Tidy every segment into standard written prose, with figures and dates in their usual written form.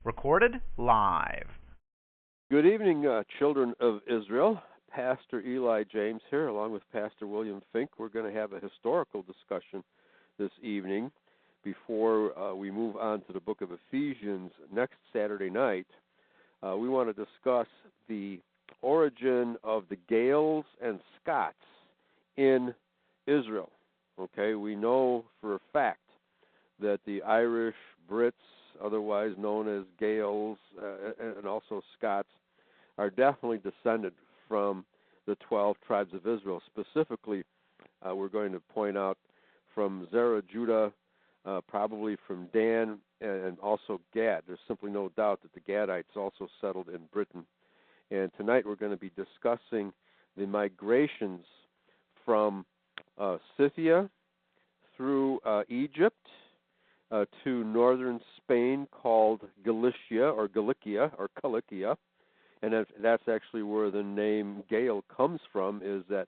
Recorded live. Good evening, children of Israel. Pastor Eli James here, along with Pastor William Finck. We're going to have a historical discussion this evening before we move on to the book of Ephesians next Saturday night. We want to discuss the origin of the Gaels and Scots in Israel. Okay, we know for a fact that the Irish, Brits, otherwise known as Gaels, and also Scots, are definitely descended from the 12 tribes of Israel. Specifically, we're going to point out from Zerah, Judah, probably from Dan, and also Gad. There's simply no doubt that the Gadites also settled in Britain. And tonight we're going to be discussing the migrations from Scythia through Egypt to northern Spain, called Galicia or Cilicia, and that's actually where the name Gael comes from, is that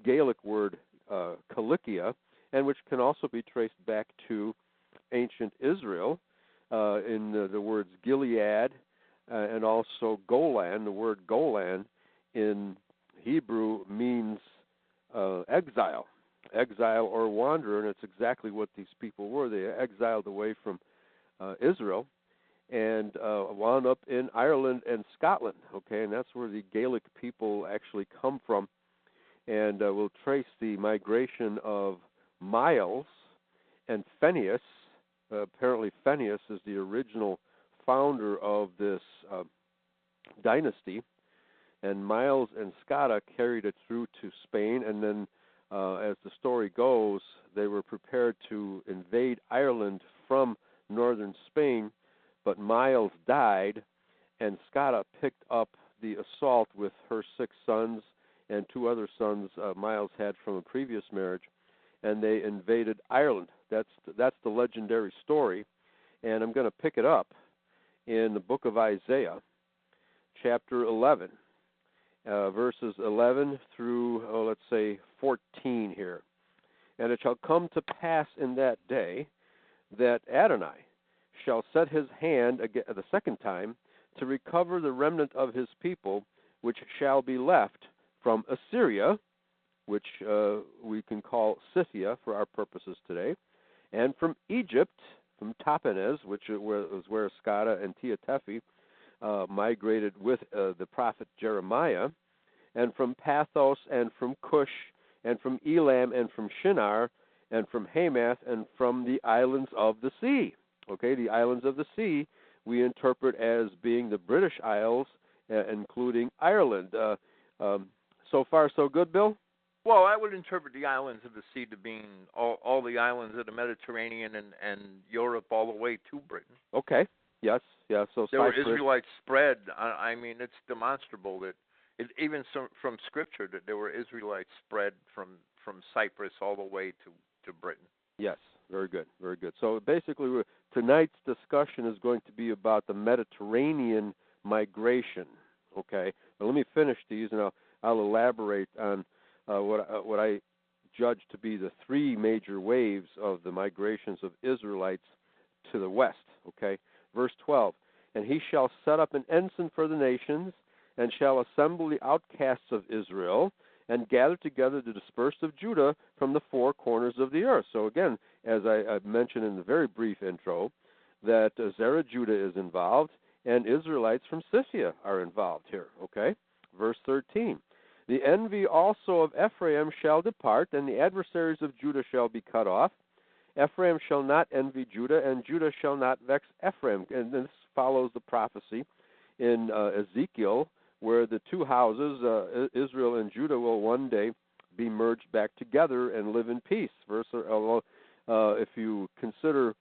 Gaelic word Cilicia, and which can also be traced back to ancient Israel in the words Gilead and also Golan. The word Golan in Hebrew means exile or wanderer, and it's exactly what these people were. They exiled away from Israel and wound up in Ireland and Scotland, okay, and that's where the Gaelic people actually come from. And we'll trace the migration of Miles and Phineas. Apparently Phineas is the original founder of this dynasty, and Miles and Scotta carried it through to Spain, and then as the story goes, they were prepared to invade Ireland from northern Spain, but Miles died, and Scotta picked up the assault with her 6 sons and 2 other sons Miles had from a previous marriage, and they invaded Ireland. That's the legendary story, and I'm going to pick it up in the book of Isaiah, chapter 11. Verses 11 through, let's say, 14 here. And it shall come to pass in that day that Adonai shall set his hand again, the second time, to recover the remnant of his people, which shall be left from Assyria, which we can call Scythia for our purposes today, and from Egypt, from Tahpanhes, which was where Scotta and Tehanepi migrated with the prophet Jeremiah, and from Pathos, and from Cush, and from Elam, and from Shinar, and from Hamath, and from the islands of the sea. Okay, the islands of the sea we interpret as being the British Isles, including Ireland. So far, so good, Bill? Well, I would interpret the islands of the sea to being all the islands of the Mediterranean and Europe all the way to Britain. Okay. Yes, yeah. So there were Israelites spread. I mean, it's demonstrable that even from Scripture that there were Israelites spread from Cyprus all the way to Britain. Yes, very good, very good. So basically, tonight's discussion is going to be about the Mediterranean migration. Okay, but let me finish these, and I'll elaborate on what I judge to be the 3 major waves of the migrations of Israelites to the west. Okay. Verse 12, and he shall set up an ensign for the nations, and shall assemble the outcasts of Israel, and gather together the dispersed of Judah from the 4 corners of the earth. So again, as I mentioned in the very brief intro, that Zerah, Judah is involved, and Israelites from Scythia are involved here. Okay? Verse 13, the envy also of Ephraim shall depart, and the adversaries of Judah shall be cut off. Ephraim shall not envy Judah, and Judah shall not vex Ephraim. And this follows the prophecy in Ezekiel, where the 2 houses, Israel and Judah, will one day be merged back together and live in peace. If you consider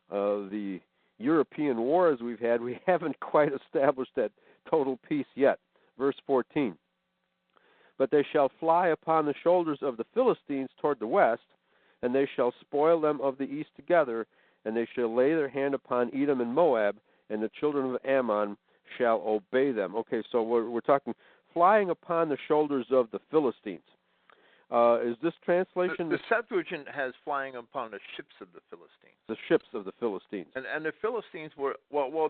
the European wars we've had, we haven't quite established that total peace yet. Verse 14, but they shall fly upon the shoulders of the Philistines toward the west, and they shall spoil them of the east together, and they shall lay their hand upon Edom and Moab, and the children of Ammon shall obey them. Okay, so we're talking flying upon the shoulders of the Philistines. Is this translation? The Septuagint has flying upon the ships of the Philistines. the ships of the Philistines. And the Philistines were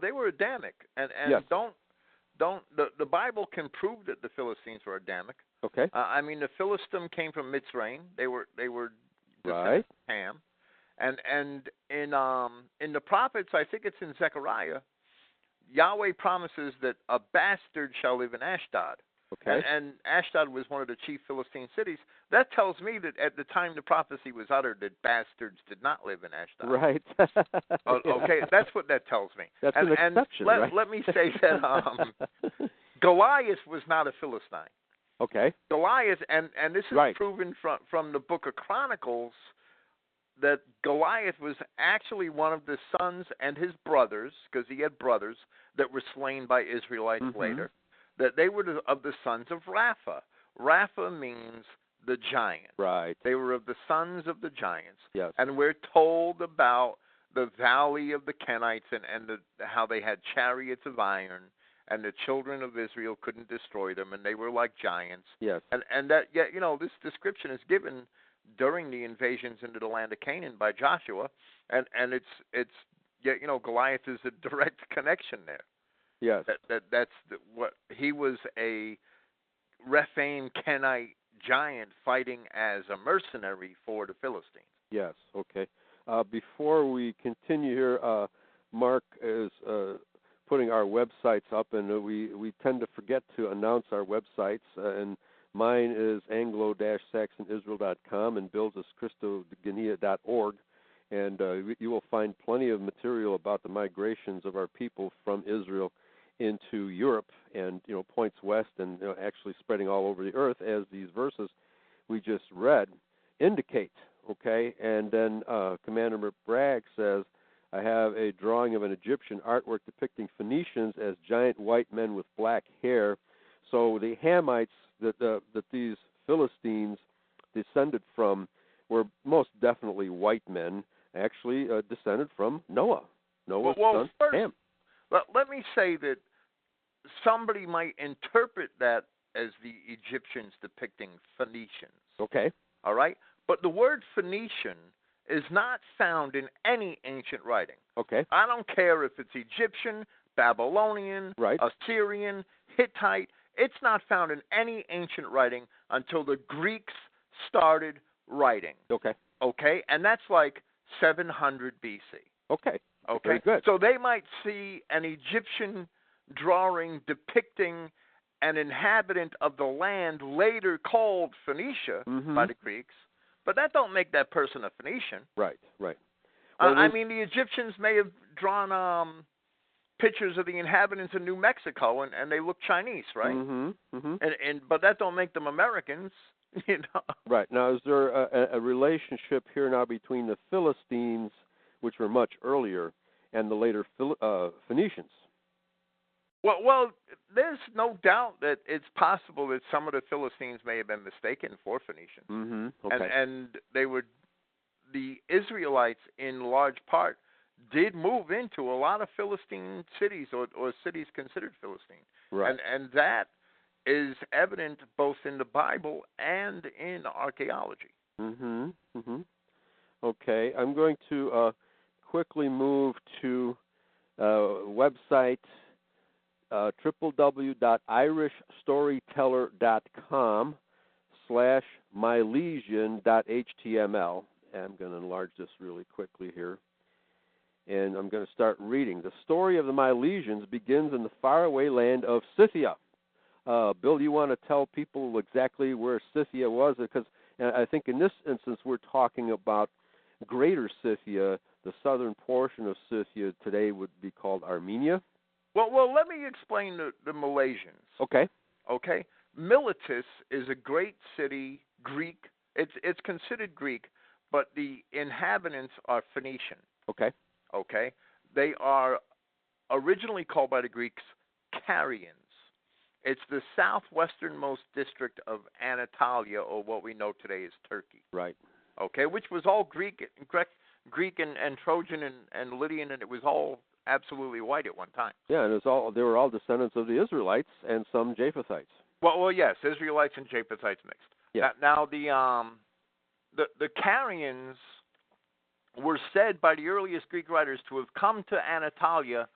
they were Adamic, and yes. the Bible can prove that the Philistines were Adamic. Okay. I mean, the Philistine came from Mitzrayim. They were right. Ham, and in the prophets, I think it's in Zechariah, Yahweh promises that a bastard shall live in Ashdod. Okay. And Ashdod was one of the chief Philistine cities. That tells me that at the time the prophecy was uttered, that bastards did not live in Ashdod. Right. Okay, that's what that tells me. That's an exception, right? Let me say that Goliath was not a Philistine. Okay. Goliath, and this is right. proven from the book of Chronicles, that Goliath was actually one of the sons and his brothers, because he had brothers that were slain by Israelites later, that they were of the sons of Rapha. Rapha means the giant. Right. They were of the sons of the giants. Yes. And we're told about the valley of the Kenites and how they had chariots of iron, and the children of Israel couldn't destroy them, and they were like giants. Yes. And that, yeah, this description is given during the invasions into the land of Canaan by Joshua, and it's Goliath is a direct connection there. Yes. That's what he was, a Rephaim Kenite giant fighting as a mercenary for the Philistines. Yes. Okay. Before we continue here, Mark is putting our websites up, and we tend to forget to announce our websites. And mine is anglo-saxonisrael.com, and Bill's is christoguinea.org. And you will find plenty of material about the migrations of our people from Israel into Europe, and points west, and actually spreading all over the earth, as these verses we just read indicate. Okay, and then Commander Bragg says, I have a drawing of an Egyptian artwork depicting Phoenicians as giant white men with black hair. So the Hamites that these Philistines descended from were most definitely white men, actually descended from Noah's son, first, Ham. Let me say that somebody might interpret that as the Egyptians depicting Phoenicians. Okay. All right? But the word Phoenician is not found in any ancient writing. Okay. I don't care if it's Egyptian, Babylonian, right. Assyrian, Hittite. It's not found in any ancient writing until the Greeks started writing. Okay. Okay? And that's like 700 BC. Okay. Okay. Very good. So they might see an Egyptian drawing depicting an inhabitant of the land later called Phoenicia by the Greeks, but that don't make that person a Phoenician. Right. Well, I mean, the Egyptians may have drawn pictures of the inhabitants of New Mexico, and they look Chinese, right? But that don't make them Americans, Right. Now, is there a relationship here now between the Philistines, which were much earlier, and the later Phoenicians? Well, there's no doubt that it's possible that some of the Philistines may have been mistaken for Phoenicians. Okay. And they were, the Israelites in large part did move into a lot of Philistine cities or cities considered Philistine. Right. And that is evident both in the Bible and in archaeology. Okay. I'm going to quickly move to website www.irishstoryteller.com/milesian.html. And I'm going to enlarge this really quickly here. And I'm going to start reading. The story of the Milesians begins in the faraway land of Scythia. Bill, you want to tell people exactly where Scythia was? Because I think in this instance we're talking about Greater Scythia. The southern portion of Scythia today would be called Armenia. Well, let me explain the Milesians. Okay. Miletus is a great city, Greek. It's considered Greek, but the inhabitants are Phoenician. Okay. They are originally called by the Greeks Carians. It's the southwesternmost district of Anatolia, or what we know today as Turkey. Right. Okay, which was all Greek and Trojan and Lydian, and it was all absolutely white at one time. Yeah, and they were all descendants of the Israelites and some Japhethites. Well, yes, Israelites and Japhethites mixed. Yeah. Now the Carians were said by the earliest Greek writers to have come to Anatolia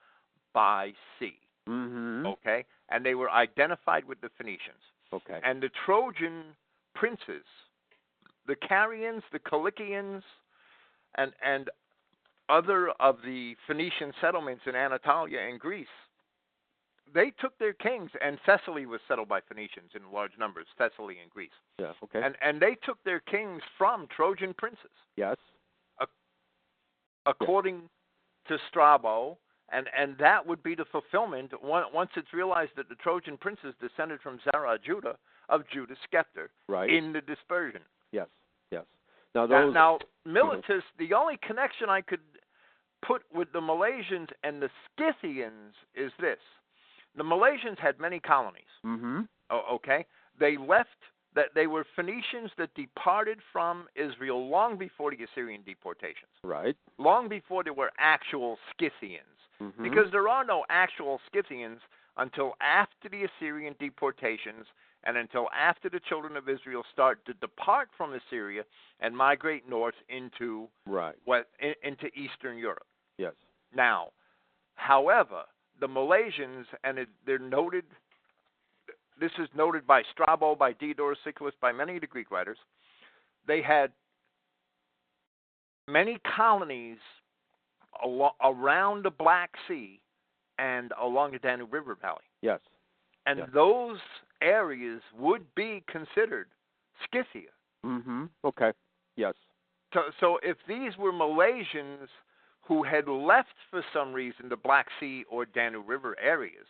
by sea. Mm-hmm. Okay? And they were identified with the Phoenicians. Okay. And the Trojan princes, the Carians, the Cilicians, and other of the Phoenician settlements in Anatolia and Greece, they took their kings, and Thessaly was settled by Phoenicians in large numbers, Thessaly and Greece. Yeah, okay. And they took their kings from Trojan princes. Yes. According to Strabo, and that would be the fulfillment, once it's realized that the Trojan princes descended from Zerah Judah, of Judah's scepter, right, in the dispersion. Yes, yes. Now, Miletus, the only connection I could put with the Milesians and the Scythians is this. The Milesians had many colonies. Mm-hmm. Okay? They left, that they were Phoenicians that departed from Israel long before the Assyrian deportations. Right. Long before there were actual Scythians. Mm-hmm. Because there are no actual Scythians until after the Assyrian deportations and until after the children of Israel start to depart from Assyria and migrate north into into Eastern Europe. Yes. Now, however, the Milesians, and they're noted, this is noted by Strabo, by Diodorus Siculus, by many of the Greek writers, they had many colonies around the Black Sea and along the Danube River Valley. Yes. And those areas would be considered Scythia. Mm-hmm. Okay. Yes. So if these were Milesians who had left for some reason the Black Sea or Danube River areas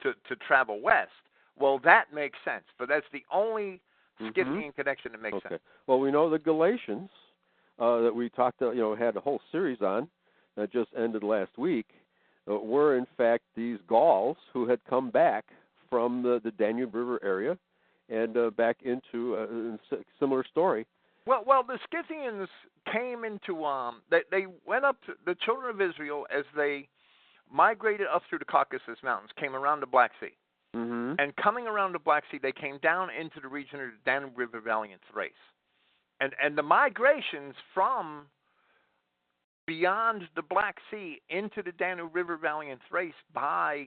to travel west, well, that makes sense. But that's the only Scythian connection that makes sense. Well, we know the Galatians that we talked, had a whole series on that just ended last week, were in fact these Gauls who had come back from the Danube River area and back into a similar story. Well, the Scythians came into they went up to the children of Israel as they migrated up through the Caucasus Mountains, came around the Black Sea. Mm-hmm. And coming around the Black Sea, they came down into the region of the Danube River Valley and Thrace. And the migrations from beyond the Black Sea into the Danube River Valley and Thrace by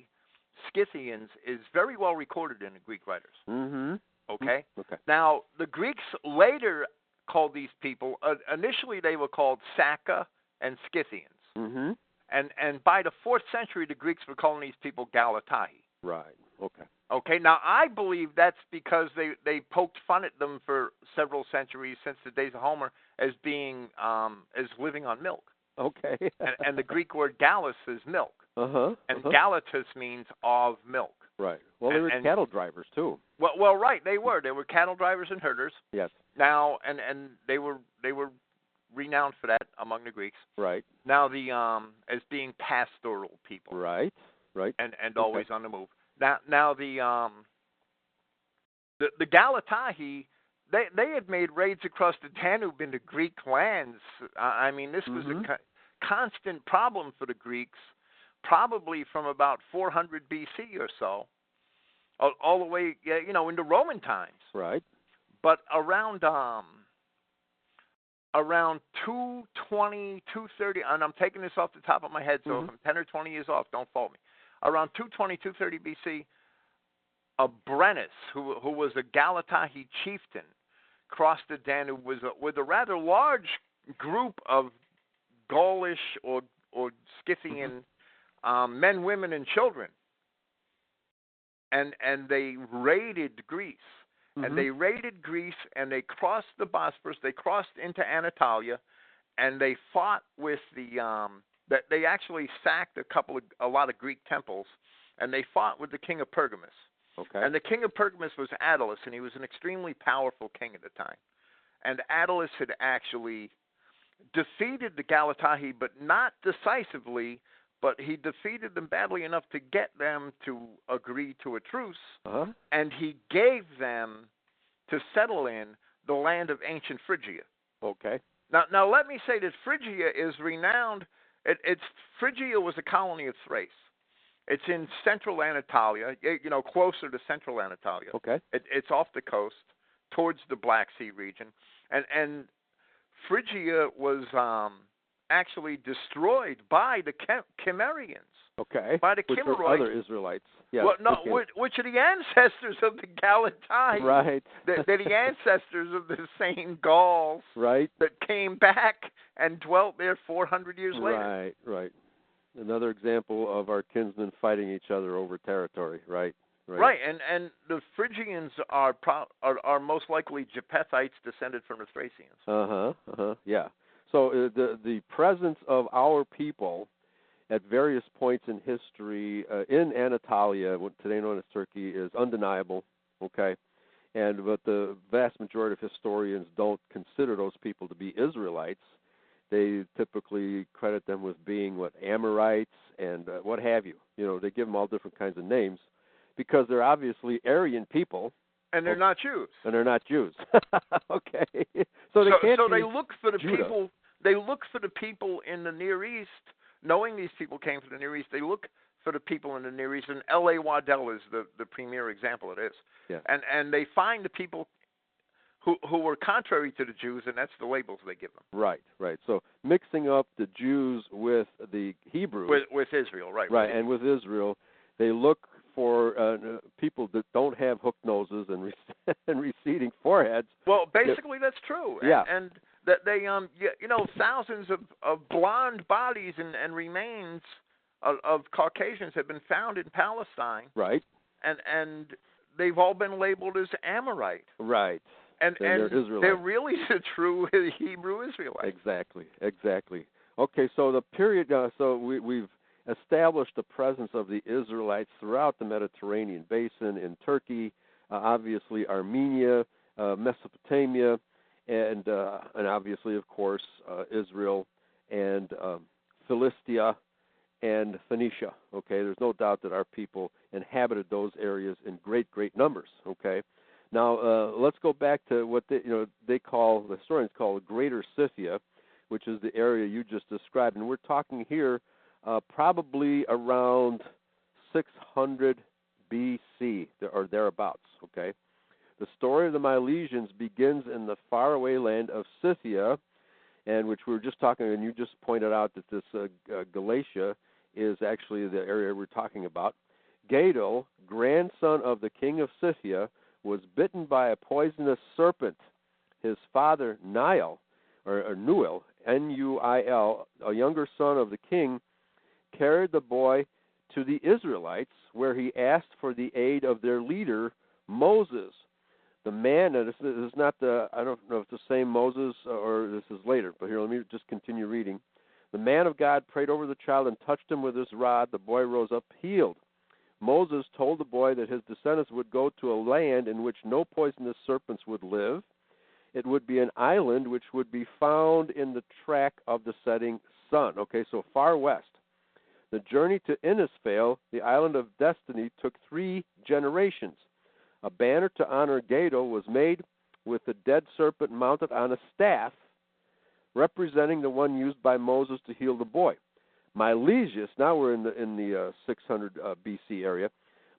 Scythians is very well recorded in the Greek writers. Mm-hmm. Okay? Okay. Now, the Greeks later called these people, initially they were called Saka and Scythians. Mm-hmm. And by the 4th century, the Greeks were calling these people Galatae. Right. Okay. Okay, now I believe that's because they poked fun at them for several centuries since the days of Homer as being as living on milk. Okay. and the Greek word Gallus is milk. Uh-huh. And Galatus means of milk. Right. Well, they were cattle drivers too. Well, right, they were. They were cattle drivers and herders. Yes. Now, and they were renowned for that among the Greeks. Right. Now as being pastoral people. Right. Right. And always on the move. Now the Galatae, they had made raids across the Danube into Greek lands. I mean, this was a constant problem for the Greeks, probably from about 400 BC or so, all the way, into Roman times. Right. But around 220, 230, and I'm taking this off the top of my head, so if I'm 10 or 20 years off, don't fault me. Around 220, 230 BC, Brennus, who was a Galatae chieftain, crossed the Danube with a rather large group of Gaulish or Scythian men, women, and children. And they raided Greece. And they raided Greece, and they crossed the Bosphorus. They crossed into Anatolia, and they fought with they actually sacked a lot of Greek temples, and they fought with the king of Pergamus. Okay. And the king of Pergamus was Attalus, and he was an extremely powerful king at the time. And Attalus had actually defeated the Galatae, but not decisively, but he defeated them badly enough to get them to agree to a truce, and he gave them to settle in the land of ancient Phrygia. Okay. Now let me say that Phrygia is renowned. Phrygia was a colony of Thrace. It's in central Anatolia, closer to central Anatolia. Okay. It's off the coast, towards the Black Sea region, and Phrygia was actually destroyed by the Cimmerians. Okay. By the which Cimmerites. Are other Israelites. Yes. Well, no, which are the ancestors of the Galatai. Right. They're the ancestors of the same Gaels. Right. That came back and dwelt there 400 years later. Right. Another example of our kinsmen fighting each other over territory. Right. And the Phrygians are most likely Japhethites descended from the Thracians. Yeah. So the presence of our people at various points in history in Anatolia, what today known as Turkey, is undeniable. Okay, but the vast majority of historians don't consider those people to be Israelites. They typically credit them with being Amorites and what have you. They give them all different kinds of names because they're obviously Aryan people. And they're not Jews. And they're not Jews. Okay. So they look for the Judah. people. They look for the people in the Near East. Knowing these people came from the Near East, they look for the people in the Near East, and L.A. Waddell is the premier example of this. Yeah. And they find the people who were contrary to the Jews, and that's the labels they give them. Right. So mixing up the Jews with the Hebrews. With Israel, right. Right, and with Israel, they look for people that don't have hooked noses and receding foreheads. Well, basically that's true. Yeah. And that they thousands of blonde bodies and remains of Caucasians have been found in Palestine. Right. And they've all been labeled as Amorite. Right. And they're really the true Hebrew Israelites. Exactly. Okay, so the period. So we've established the presence of the Israelites throughout the Mediterranean basin in Turkey, obviously Armenia, Mesopotamia. And obviously, of course, Israel and Philistia and Phoenicia. Okay, there's no doubt that our people inhabited those areas in great numbers. Okay, now let's go back to what the historians call Greater Scythia, which is the area you just described, and we're talking here probably around 600 B.C. or thereabouts. Okay. The story of the Milesians begins in the faraway land of Scythia, and which we were just talking, and you just pointed out that this Galatia is actually the area we're talking about. Gael, grandson of the king of Scythia, was bitten by a poisonous serpent. His father, Nuil, N-U-I-L, a younger son of the king, carried the boy to the Israelites, where he asked for the aid of their leader, Moses. The man, and this is not I don't know if it's the same Moses or this is later, but here, let me just continue reading. The man of God prayed over the child and touched him with his rod. The boy rose up healed. Moses told the boy that his descendants would go to a land in which no poisonous serpents would live. It would be an island which would be found in the track of the setting sun. Okay, so far west. The journey to Innisfail, the island of destiny, took 3 generations. A banner to honor Gael was made with the dead serpent mounted on a staff, representing the one used by Moses to heal the boy. Milesius, now we're in the 600 BC area.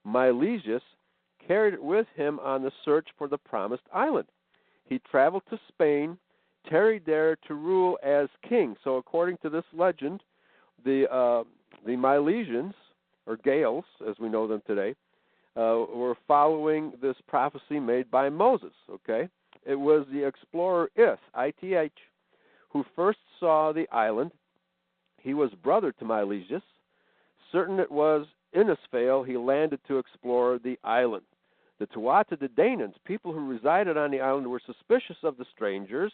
Milesius carried it with him on the search for the promised island. He traveled to Spain, tarried there to rule as king. So according to this legend, the Milesians, or Gaels, as we know them today, were following this prophecy made by Moses, okay? It was the explorer Ith, who first saw the island. He was brother to Milesius. Certain it was Innisfail he landed to explore the island. The Tuatha De Danans, people who resided on the island, were suspicious of the strangers.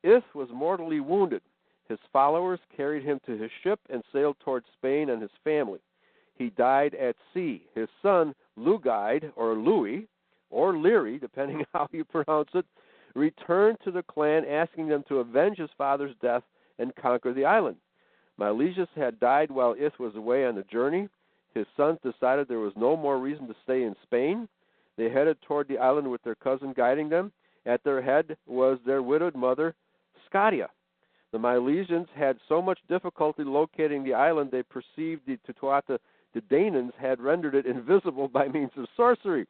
Ith was mortally wounded. His followers carried him to his ship and sailed toward Spain and his family. He died at sea. His son, Lugaid, or Louis, or Leary, depending on how you pronounce it, returned to the clan, asking them to avenge his father's death and conquer the island. Milesius had died while Ith was away on the journey. His sons decided there was no more reason to stay in Spain. They headed toward the island with their cousin guiding them. At their head was their widowed mother, Scythia. The Milesians had so much difficulty locating the island, they perceived the Tuatha De Danans had rendered it invisible by means of sorcery.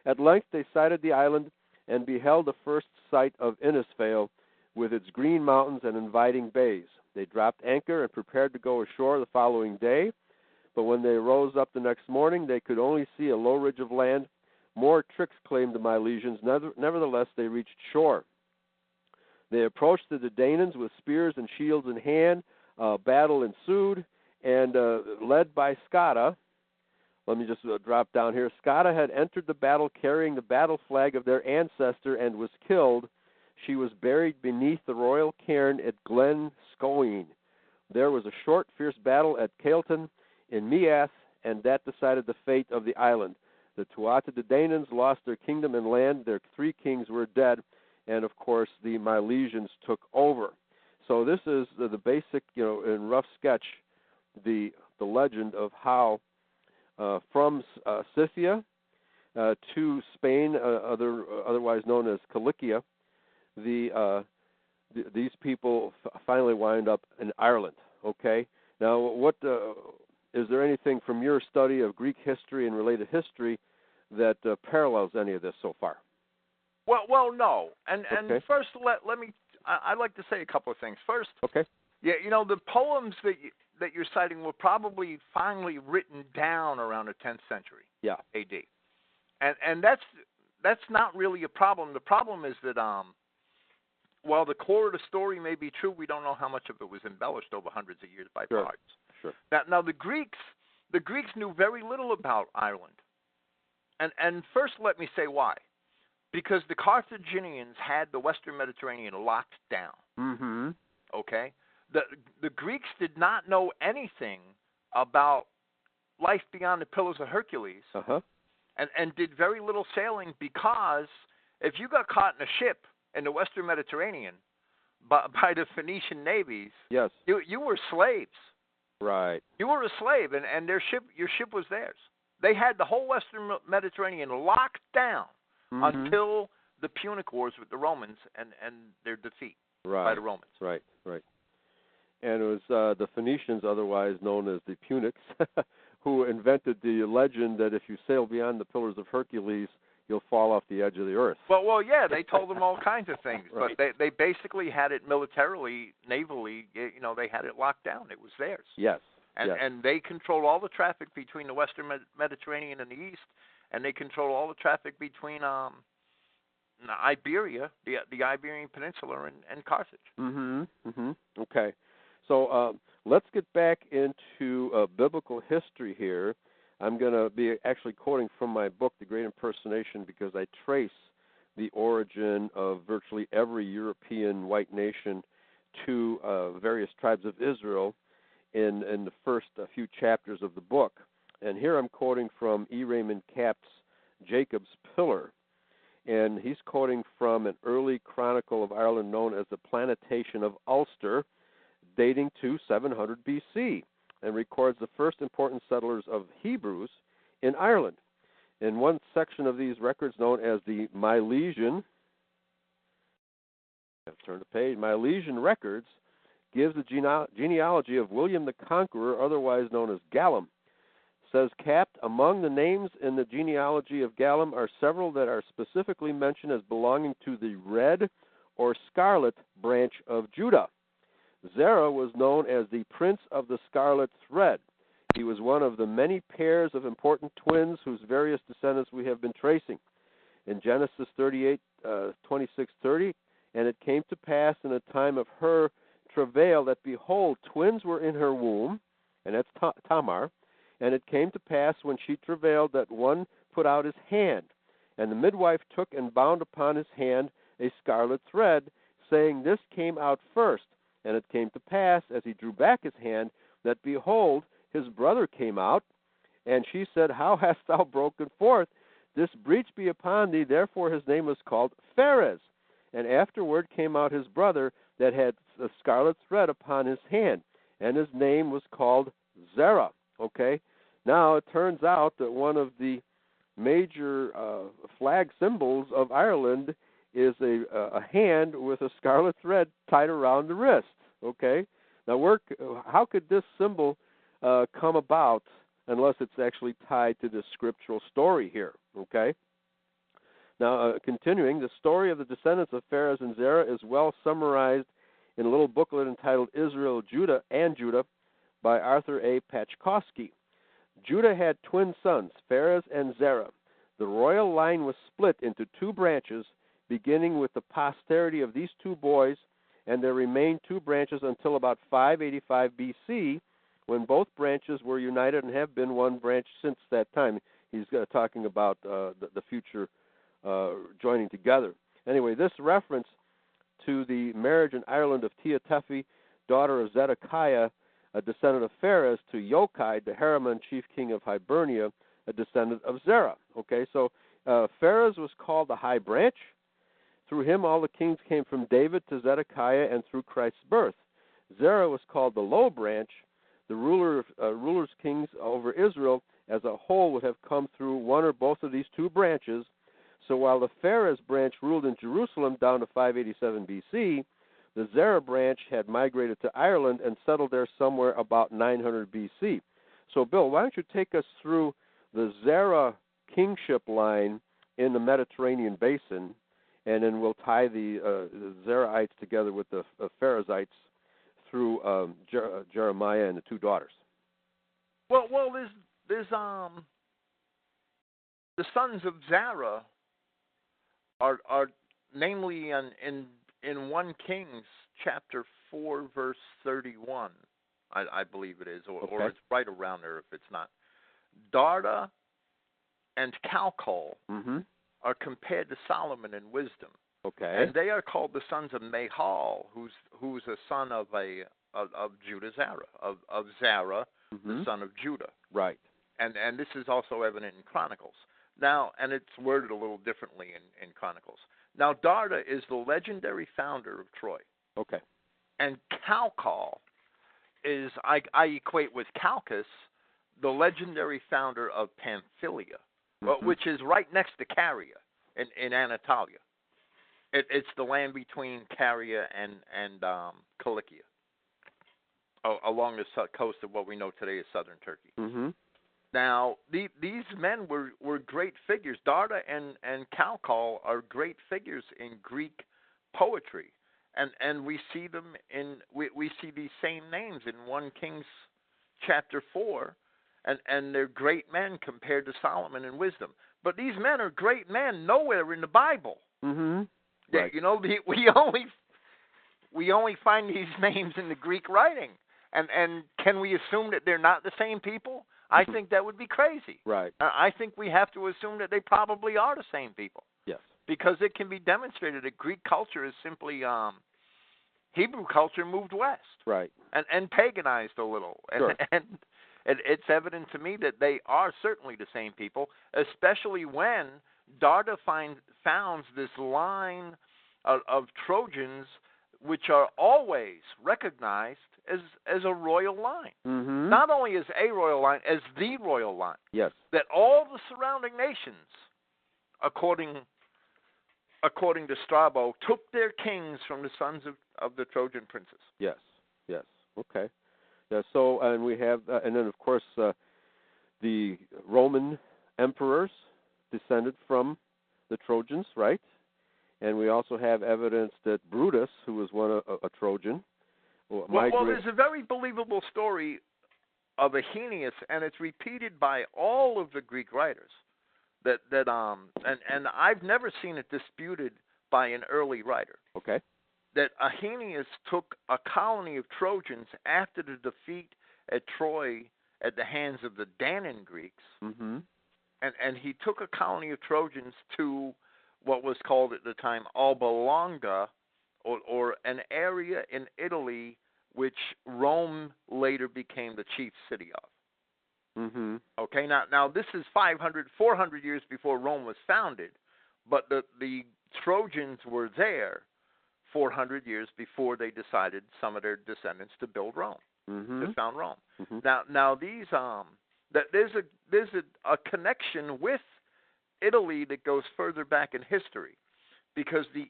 At length they sighted the island and beheld the first sight of Innisfail. with its green mountains and inviting bays. They dropped anchor and prepared to go ashore the following day, but when they rose up the next morning, they could only see a low ridge of land. More tricks claimed the Milesians. Nevertheless, they reached shore. They approached the Danaans with spears and shields in hand. Battle ensued, and led by Scythia. Let me just drop down here. Scythia had entered the battle carrying the battle flag of their ancestor and was killed. She was buried beneath the royal cairn at Glen Scoine. There was a short, fierce battle at Cailton in Meath, and that decided the fate of the island. The Tuatha De Danans lost their kingdom and land. Their 3 kings were dead, and of course the Milesians took over. So this is the basic, in rough sketch, the legend of how from Scythia to Spain, otherwise known as Cilicia, these people finally wind up in Ireland. Okay. Now, what is there anything from your study of Greek history and related history that parallels any of this so far? Well, no. And okay. First, let me. I'd like to say a couple of things. First, okay. Yeah, the poems that you're citing were probably finally written down around the 10th century. Yeah. A.D. And that's not really a problem. The problem is that while the core of the story may be true, we don't know how much of it was embellished over hundreds of years by parts. Sure. Now the Greeks knew very little about Ireland. And first, let me say why. Because the Carthaginians had the Western Mediterranean locked down. Mm-hmm. Okay? The Greeks did not know anything about life beyond the Pillars of Hercules. Uh-huh. And did very little sailing, because if you got caught in a ship in the Western Mediterranean by the Phoenician navies, yes, you were slaves. Right. You were a slave, and your ship was theirs. They had the whole Western Mediterranean locked down until the Punic Wars with the Romans and their defeat by the Romans. Right. And it was the Phoenicians, otherwise known as the Punics, who invented the legend that if you sail beyond the Pillars of Hercules, you'll fall off the edge of the earth. Well, yeah, they told them all kinds of things, right. but they basically had it militarily, navally. They had it locked down. It was theirs. Yes. And they controlled all the traffic between the Western Mediterranean and the East, and they controlled all the traffic between Iberia, the Iberian Peninsula, and Carthage. Okay. So let's get back into biblical history here. I'm going to be actually quoting from my book, The Great Impersonation, because I trace the origin of virtually every European white nation to various tribes of Israel in the first few chapters of the book. And here I'm quoting from E. Raymond Cap's Jacob's Pillar. And he's quoting from an early chronicle of Ireland known as the Planetation of Ulster, dating to 700 B.C., and records the first important settlers of Hebrews in Ireland. In one section of these records, known as the Milesian, turn the page, Milesian records, gives the genealogy of William the Conqueror, otherwise known as Gallum. Says Capt, among the names in the genealogy of Gallum are several that are specifically mentioned as belonging to the red or scarlet branch of Judah. Zerah was known as the Prince of the Scarlet Thread. He was one of the many pairs of important twins whose various descendants we have been tracing. In Genesis 38, 26-30, and it came to pass in the time of her travail that, behold, twins were in her womb, and that's Tamar, and it came to pass when she travailed that one put out his hand, and the midwife took and bound upon his hand a scarlet thread, saying, this came out first. And it came to pass, as he drew back his hand, that, behold, his brother came out. And she said, how hast thou broken forth? This breach be upon thee. Therefore his name was called Pharez. And afterward came out his brother that had a scarlet thread upon his hand. And his name was called Zerah. Okay? Now it turns out that one of the major flag symbols of Ireland is a hand with a scarlet thread tied around the wrist. Okay? Now, how could this symbol come about unless it's actually tied to the scriptural story here? Okay? Now, continuing, the story of the descendants of Pharez and Zerah is well summarized in a little booklet entitled Israel, Judah, by Arthur A. Pachkowski. Judah had twin sons, Pharez and Zerah. The royal line was split into two branches, beginning with the posterity of these two boys, and there remained two branches until about 585 B.C., when both branches were united and have been one branch since that time. He's talking about the future joining together. Anyway, this reference to the marriage in Ireland of Tia Tephi, daughter of Zedekiah, a descendant of Pharez, to Yochai, the Haraman chief king of Hibernia, a descendant of Zerah. Okay, so Pharez was called the high branch. Through him, all the kings came from David to Zedekiah and through Christ's birth. Zerah was called the low branch. The rulers, kings over Israel as a whole would have come through one or both of these two branches. So while the Pharez branch ruled in Jerusalem down to 587 B.C., the Zerah branch had migrated to Ireland and settled there somewhere about 900 B.C. So, Bill, why don't you take us through the Zerah kingship line in the Mediterranean basin, and then we'll tie the Zerahites together with the Pharezites through Jeremiah and the two daughters. Well, there's the sons of Zerah are namely in 1 Kings chapter 4 verse 31, I believe it is, or it's right around there if it's not. Darda and Calcol are compared to Solomon in wisdom. Okay. And they are called the sons of Mahal, who's a son of Judah Zerah, of Zerah, the son of Judah. Right. And this is also evident in Chronicles. Now, and it's worded a little differently in Chronicles. Now, Darda is the legendary founder of Troy. Okay. And Calcol is, I equate with Calchas, the legendary founder of Pamphylia, which is right next to Caria in Anatolia. It's the land between Caria and Cilicia, along the coast of what we know today as southern Turkey. Now, these men were great figures. Darda and Calcol are great figures in Greek poetry, and we see them we see these same names in 1 Kings chapter 4, and they're great men compared to Solomon in wisdom. But these men are great men nowhere in the Bible. Right. You know, we only find these names in the Greek writing, and can we assume that they're not the same people? I think that would be crazy. Right. I think we have to assume that they probably are the same people. Yes. Because it can be demonstrated that Greek culture is simply Hebrew culture moved west. Right. And paganized a little. Sure. And it's evident to me that they are certainly the same people, especially when Darda founds this line of Trojans which are always recognized as a royal line. Not only as a royal line, as the royal line. Yes. That all the surrounding nations, according to Strabo, took their kings from the sons of the Trojan princes. Yes. Yes. Okay. Yeah. So, and we have, and then of course, the Roman emperors descended from the Trojans, right? And we also have evidence that Brutus, who was a Trojan, well, there's a very believable story of Aeneas, and it's repeated by all of the Greek writers. And I've never seen it disputed by an early writer. Okay. That Aeneas took a colony of Trojans after the defeat at Troy at the hands of the Danaan Greeks, and he took a colony of Trojans to what was called at the time Alba Longa, or an area in Italy which Rome later became the chief city of. Okay, now this is 400 years before Rome was founded, but the Trojans were there 400 years before they decided, some of their descendants, to build Rome, to found Rome. Now these there's a connection with Italy that goes further back in history, because the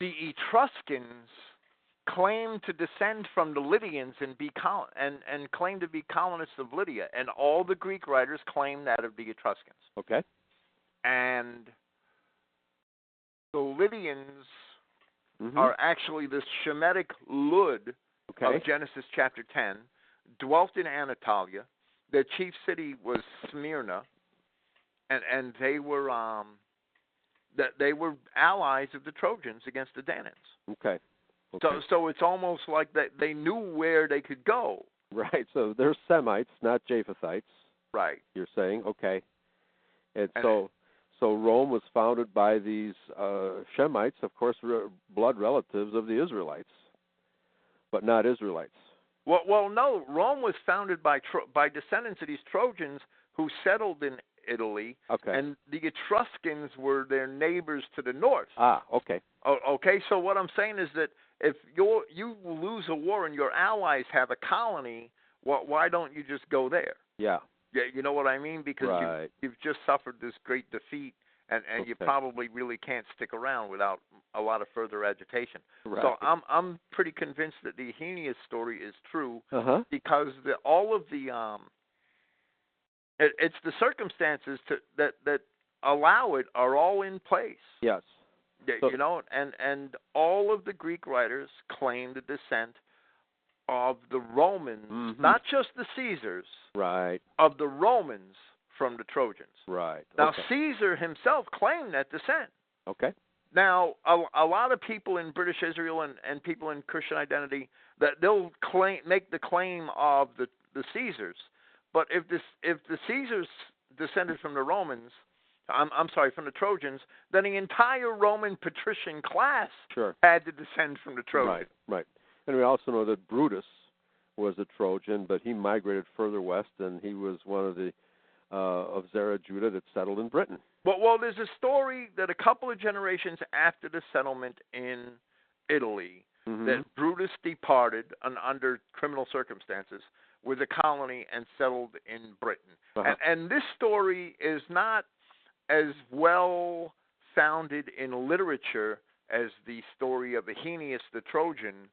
Etruscans claim to descend from the Lydians and claim to be colonists of Lydia, and all the Greek writers claim that of the Etruscans. Okay. and the Lydians Mm-hmm. are actually the Shemitic Lud Okay. of Genesis chapter 10, dwelt in Anatolia. Their chief city was Smyrna, and they were allies of the Trojans against the Danaans. Okay. Okay. So it's almost like that they knew where they could go. Right. So they're Semites, not Japhethites. Right. You're saying, okay. And so Rome was founded by these Shemites, of course, blood relatives of the Israelites, but not Israelites. Well, no. Rome was founded by descendants of these Trojans who settled in Italy, Okay. and the Etruscans were their neighbors to the north. Ah, okay. Okay. So what I'm saying is that if you lose a war and your allies have a colony, why don't you just go there? Yeah. Yeah, you know what I mean? Because Right. you've just suffered this great defeat, and Okay. you probably really can't stick around without a lot of further agitation. Right. So I'm pretty convinced that the Aeneas story is true because all of the it's the circumstances that allow it are all in place. Yes. So, You know, and all of the Greek writers claim the descent of the Romans, not just the Caesars, right. of the Romans from the Trojans. Right. Now, okay. Caesar himself claimed that descent. Okay. Now, a lot of people in British Israel and people in Christian identity, that they'll make the claim of the Caesars, but if the Caesars descended from the Romans, I'm sorry, from the Trojans, then the entire Roman patrician class had to descend from the Trojans. Right. And we also know that Brutus was a Trojan, but he migrated further west, and he was one of the of Zara Judah that settled in Britain. Well, there's a story that a couple of generations after the settlement in Italy, that Brutus departed under criminal circumstances with a colony and settled in Britain. And this story is not as well founded in literature as the story of Aeneas the Trojan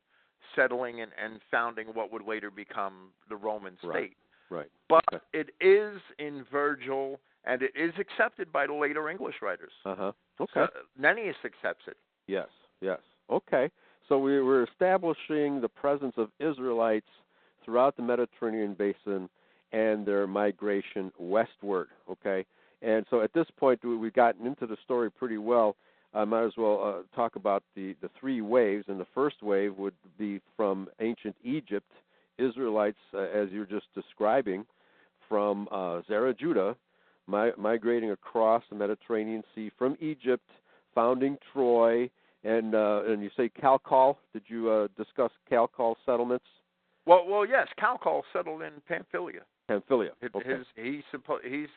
settling and founding what would later become the Roman state. Right. But it is in Virgil, and it is accepted by the later English writers. Okay. So Nennius accepts it. Yes. Okay. So we were establishing the presence of Israelites throughout the Mediterranean basin and their migration westward. Okay. And so at this point, we've gotten into the story pretty well. I might as well talk about the three waves. And the first wave would be from ancient Egypt, Israelites, as you're just describing, from Zara Judah, migrating across the Mediterranean Sea from Egypt, founding Troy, and you say Calcol. Did you discuss Calcol settlements? Well, yes, Calcol settled in Pamphylia. Okay. He's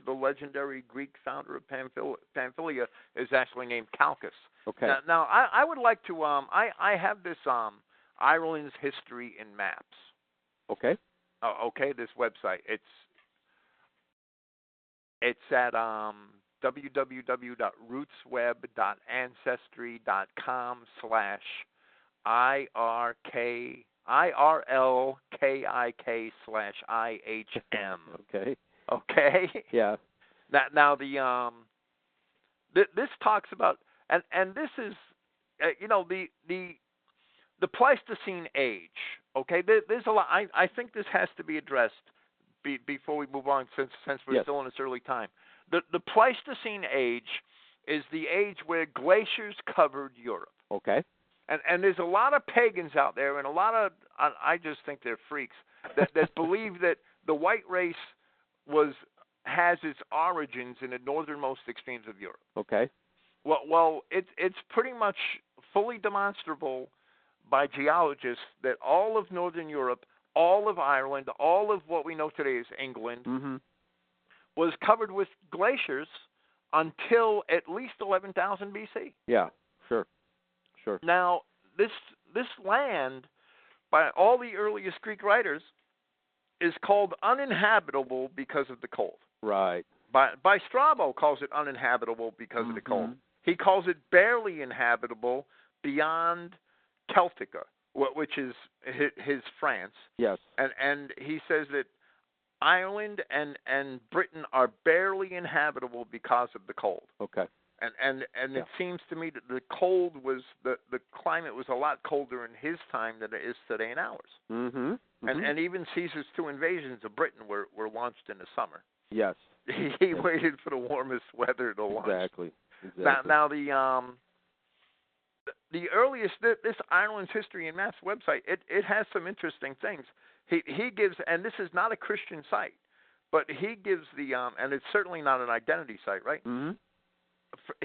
the legendary Greek founder of Pamphylia is actually named Calchas. Okay. Now I would like to I have this Ireland's history in maps. Okay. Okay, this website. It's at www.rootsweb.ancestry.com/IRLKIK/IHM. Okay. Yeah. Now this talks about and this is the Pleistocene age. Okay, there's a lot. I think this has to be addressed before we move on, since we're still in this early time. The Pleistocene age is the age where glaciers covered Europe. Okay. And there's a lot of pagans out there, and a lot of I just think they're freaks that believe that the white race has its origins in the northernmost extremes of Europe. Okay. Well, it's pretty much fully demonstrable by geologists that all of Northern Europe, all of Ireland, all of what we know today as England, was covered with glaciers until at least 11,000 BC. Yeah, sure. Now, this land, by all the earliest Greek writers, is called uninhabitable because of the cold. Right. By Strabo calls it uninhabitable because of the cold. He calls it barely inhabitable beyond Celtica, which is his France. Yes. And he says that Ireland and Britain are barely inhabitable because of the cold. Okay. And it seems to me that the cold was the climate was a lot colder in his time than it is today in ours. Mm-hmm. Mm-hmm. And even Caesar's 2 invasions of Britain were launched in the summer. Yes. He waited for the warmest weather to launch. Exactly. Now the earliest this Ireland's History and Maps website it has some interesting things. He gives, and this is not a Christian site, but he gives the and it's certainly not an identity site, right? Mm-hmm.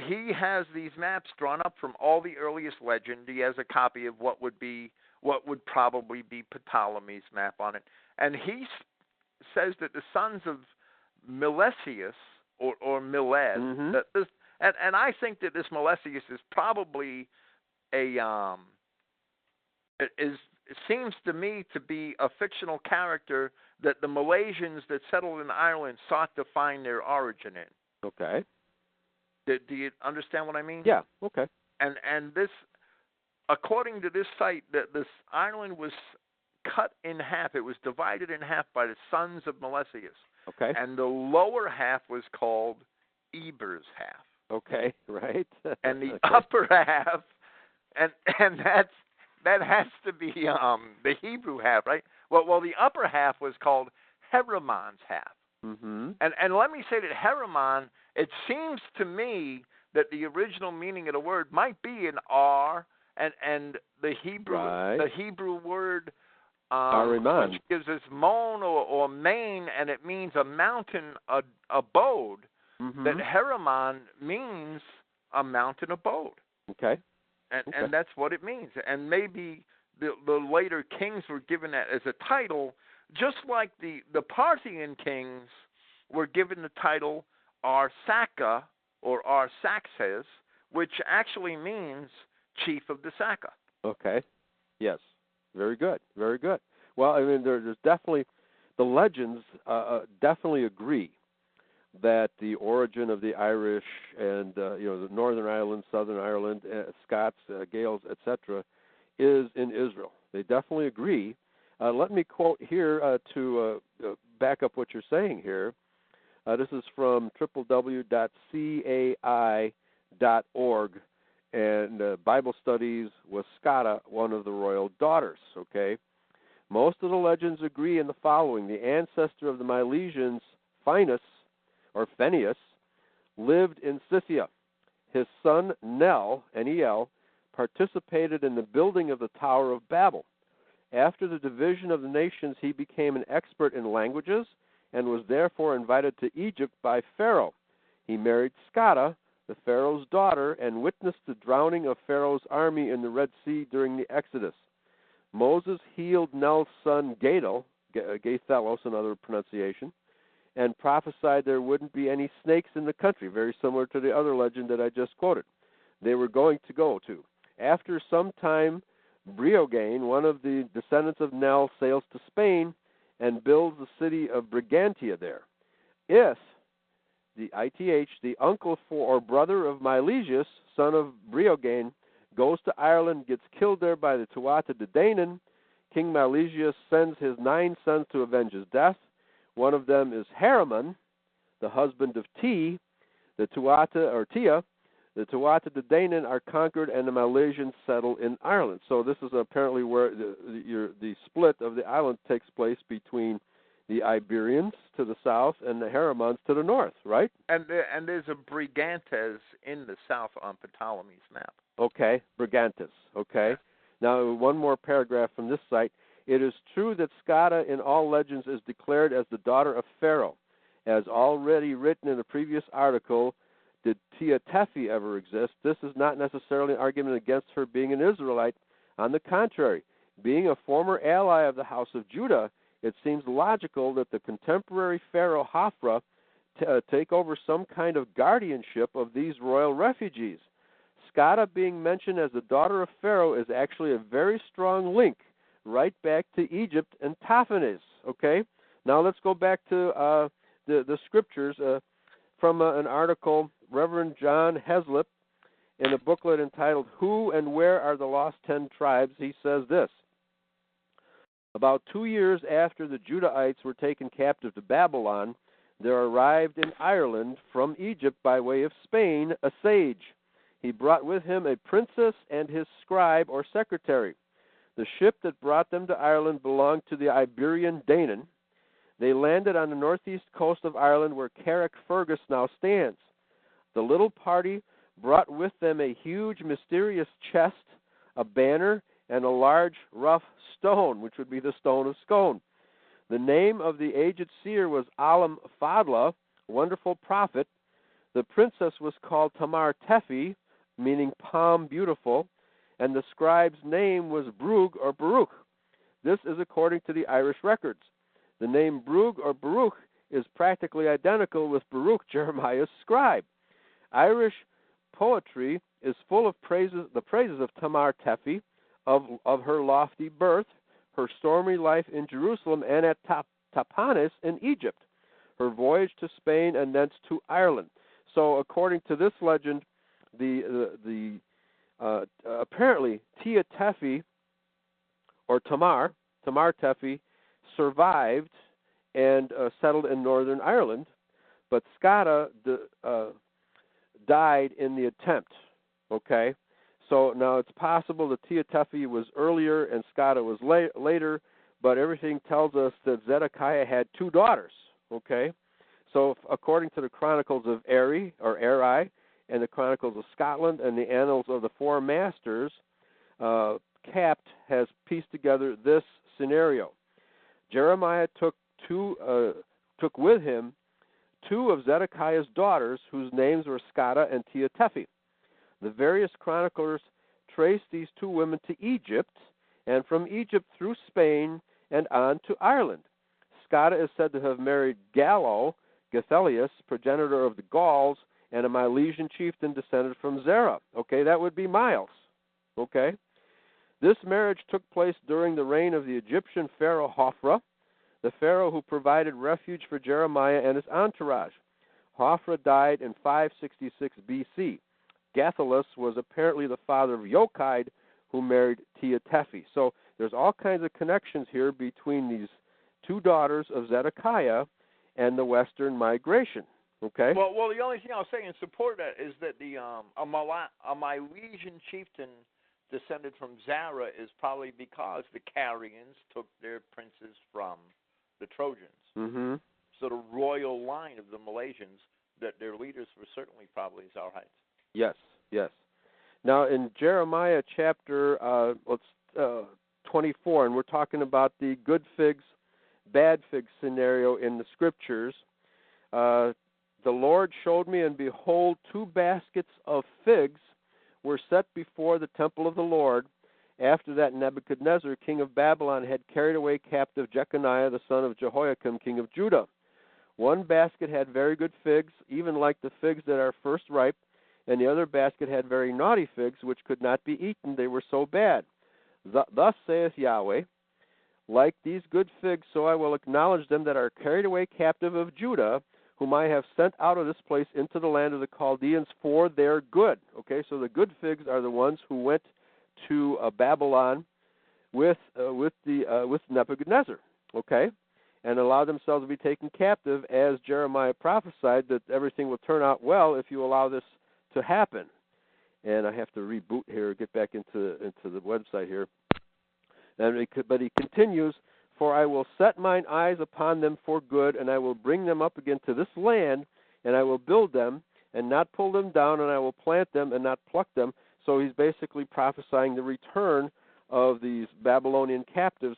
He has these maps drawn up from all the earliest legend. He has a copy of what would probably be Ptolemy's map on it, and he says that the sons of Milesius or Miled, mm-hmm. that this, and I think that this Milesius is probably it seems to me to be a fictional character that the Milesians that settled in Ireland sought to find their origin in. Okay. Do you understand what I mean? Yeah. Okay. And this, according to this site, that this island was cut in half. It was divided in half by the sons of Milesius. Okay. And the lower half was called Eber's half. Okay. Right. And the upper half, and that has to be the Hebrew half, right? Well, the upper half was called Heramon's half. Mm-hmm. And let me say that Heramon, it seems to me that the original meaning of the word might be an R, and the Hebrew word Ahriman, which gives us mon or main, and it means a mountain abode. Mm-hmm. That Heramon means a mountain abode. Okay. And that's what it means. And maybe the later kings were given that as a title, just like the Parthian kings were given the title Arsaka or Arsaxes, which actually means chief of the Saka. Okay. Yes. Very good. Very good. Well, I mean, there's definitely the legends definitely agree that the origin of the Irish and the Northern Ireland, Southern Ireland, Scots, Gaels, etc., is in Israel. They definitely agree. Let me quote here to back up what you're saying here. This is from www.cai.org, and Bible Studies was Scythia, one of the royal daughters. Okay, most of the legends agree in the following: the ancestor of the Milesians, Phineas, lived in Scythia. His son Nel, N-E-L, participated in the building of the Tower of Babel. After the division of the nations, he became an expert in languages and was therefore invited to Egypt by Pharaoh. He married Scythia, the Pharaoh's daughter, and witnessed the drowning of Pharaoh's army in the Red Sea during the Exodus. Moses healed Nel's son Gaethelos, another pronunciation, and prophesied there wouldn't be any snakes in the country, very similar to the other legend that I just quoted. They were going to go to. After some time, Briogane, one of the descendants of Nel, sails to Spain and builds the city of Brigantia there. If the uncle or brother of Milesius, son of Briogane, goes to Ireland, gets killed there by the Tuatha De Danann, King Milesius sends his 9 sons to avenge his death. One of them is Heramon, the husband of Tia. The Tuatha De Danann are conquered, and the Milesians settle in Ireland. So this is apparently where the split of the island takes place between the Iberians to the south and the Heramons to the north, right? And there's a Brigantes in the south on Ptolemy's map. Okay, Brigantes. Okay. Now, one more paragraph from this site. It is true that Scythia in all legends is declared as the daughter of Pharaoh. As already written in a previous article, did Tia Tephi ever exist? This is not necessarily an argument against her being an Israelite. On the contrary, being a former ally of the house of Judah, it seems logical that the contemporary Pharaoh Hophra take over some kind of guardianship of these royal refugees. Scythia being mentioned as the daughter of Pharaoh is actually a very strong link right back to Egypt and Taphanes. Okay? Now let's go back to the scriptures from an article, Reverend John Heslip, in a booklet entitled Who and Where Are the Lost 10 Tribes? He says this: About 2 years after the Judahites were taken captive to Babylon, there arrived in Ireland from Egypt by way of Spain a sage. He brought with him a princess and his scribe or secretary. The ship that brought them to Ireland belonged to the Iberian Danaan. They landed on the northeast coast of Ireland where Carrickfergus now stands. The little party brought with them a huge, mysterious chest, a banner, and a large, rough stone, which would be the stone of Scone. The name of the aged seer was Alam Fadla, wonderful prophet. The princess was called Tamar Tefi, meaning palm beautiful, and the scribe's name was Brug or Baruch. This is according to the Irish records. The name Brug or Baruch is practically identical with Baruch, Jeremiah's scribe. Irish poetry is full of the praises of Tamar Tefi, of her lofty birth, her stormy life in Jerusalem and at Tapanis in Egypt, her voyage to Spain and thence to Ireland. So, according to this legend, apparently Tia Tefi, or Tamar Tefi, survived and settled in Northern Ireland, but Scotta died in the attempt. Okay, so now it's possible that Tia Tefi was earlier and Scotta was later, but everything tells us that Zedekiah had 2 daughters. Okay, so according to the Chronicles of Eri and the Chronicles of Scotland and the Annals of the Four Masters, Capt has pieced together this scenario. Jeremiah took with him 2 of Zedekiah's daughters, whose names were Scotta and Tia Tefi. The various chroniclers traced these 2 women to Egypt, and from Egypt through Spain and on to Ireland. Scotta is said to have married Gallo, Gathelius, progenitor of the Gaels, and a Milesian chieftain descended from Zerah. Okay, that would be Miles. Okay. This marriage took place during the reign of the Egyptian pharaoh Hophra, the pharaoh who provided refuge for Jeremiah and his entourage. Hophra died in 566 B.C. Gathelius was apparently the father of Yochide, who married Tia Tefi. So there's all kinds of connections here between these 2 daughters of Zedekiah and the Western migration. Okay. Well, the only thing I'll say in support of that is that a Milesian chieftain descended from Zara is probably because the Carians took their princes from the Trojans. Mm-hmm. So the royal line of the Milesians, that their leaders were certainly probably Zarahites. Yes, yes. Now in Jeremiah chapter 24, and we're talking about the good figs, bad figs scenario in the scriptures. The Lord showed me, and behold, 2 baskets of figs were set before the temple of the Lord, after that Nebuchadnezzar, king of Babylon, had carried away captive Jeconiah, the son of Jehoiakim, king of Judah. 1 basket had very good figs, even like the figs that are first ripe, and the other basket had very naughty figs, which could not be eaten, they were so bad. Thus saith Yahweh, like these good figs, so I will acknowledge them that are carried away captive of Judah, whom I have sent out of this place into the land of the Chaldeans for their good. Okay, so the good figs are the ones who went to Babylon with Nebuchadnezzar. Okay, and allowed themselves to be taken captive, as Jeremiah prophesied that everything will turn out well if you allow this to happen. And I have to reboot here, get back into the website here. But he continues, for I will set mine eyes upon them for good, and I will bring them up again to this land, and I will build them, and not pull them down, and I will plant them, and not pluck them. So he's basically prophesying the return of these Babylonian captives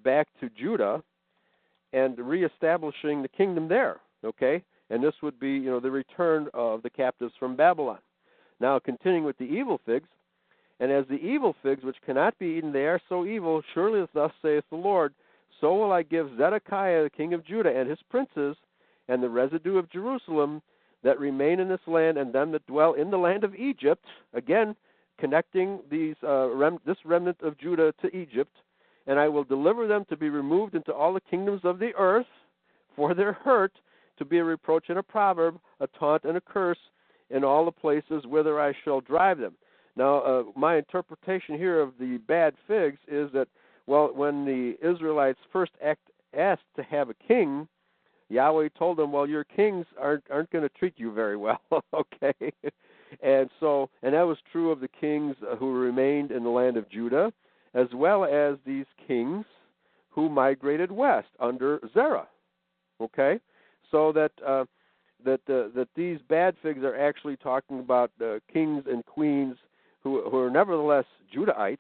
back to Judah, and reestablishing the kingdom there. Okay, and this would be, the return of the captives from Babylon. Now, continuing with the evil figs, and as the evil figs which cannot be eaten, they are so evil, surely as thus saith the Lord, so will I give Zedekiah the king of Judah and his princes, and the residue of Jerusalem that remain in this land, and them that dwell in the land of Egypt, again connecting this remnant of Judah to Egypt, and I will deliver them to be removed into all the kingdoms of the earth, for their hurt, to be a reproach and a proverb, a taunt and a curse, in all the places whither I shall drive them. Now, my interpretation here of the bad figs is that Well, when the Israelites first asked to have a king, Yahweh told them, well, your kings aren't going to treat you very well, okay? And that was true of the kings who remained in the land of Judah, as well as these kings who migrated west under Zerah, okay? So that these bad figs are actually talking about kings and queens who are nevertheless Judahites,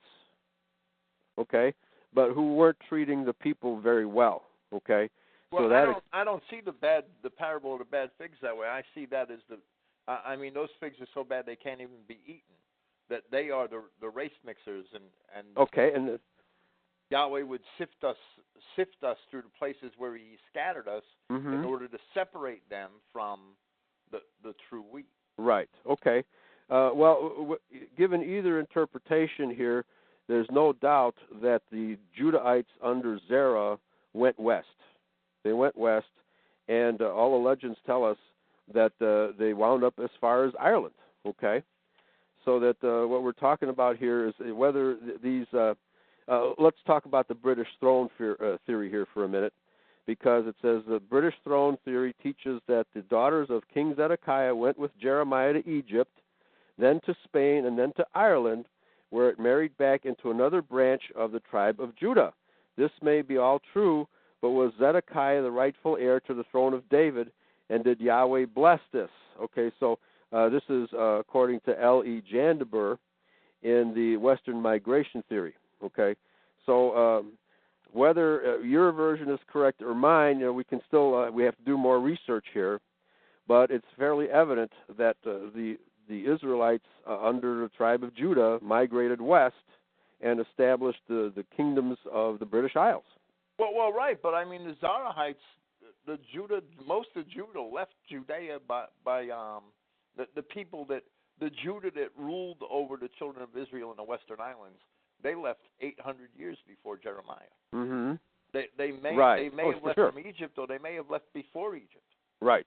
okay, but who weren't treating the people very well, okay? Well, so I don't see the parable of the bad figs that way. I see that as those figs are so bad they can't even be eaten. That they are the race mixers, and okay, and Yahweh would sift us through the places where He scattered us in order to separate them from the true wheat. Right. Okay. Given either interpretation here, there's no doubt that the Judahites under Zerah went west. They went west, and all the legends tell us that they wound up as far as Ireland, okay? So that what we're talking about here is whether these... let's talk about the British throne theory here for a minute, because it says the British throne theory teaches that the daughters of King Zedekiah went with Jeremiah to Egypt, then to Spain, and then to Ireland, where it married back into another branch of the tribe of Judah. This may be all true, but was Zedekiah the rightful heir to the throne of David, and did Yahweh bless this? Okay, so this is according to L.E. Jandeber in the Western Migration Theory. Okay, so whether your version is correct or mine, we can still we have to do more research here, but it's fairly evident that the Israelites under the tribe of Judah migrated west and established the kingdoms of the British Isles. Well, right, but I mean the Zerahites, most of Judah left Judea by the people the Judah that ruled over the children of Israel in the Western Islands. They left 800 years before Jeremiah. Mm-hmm. They may have left from Egypt, or they may have left before Egypt. Right.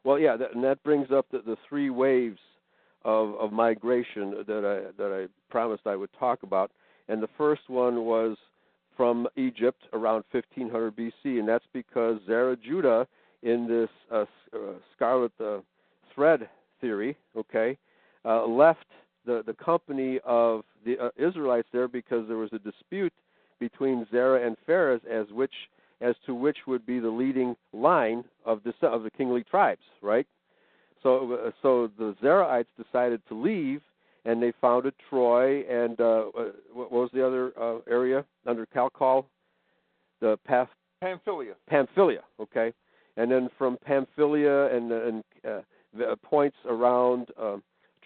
Well, yeah, and that brings up the three waves of migration that I promised I would talk about. And the first one was from Egypt around 1500 BC, and that's because Zerah Judah, in this scarlet thread theory, okay, left the company of the Israelites there because there was a dispute between Zerah and Pharez as to which would be the leading line of the kingly tribes, right? So the Zerahites decided to leave, and they founded Troy and what was the other area under Kalkal? Pamphylia, okay. And then from Pamphylia and the points around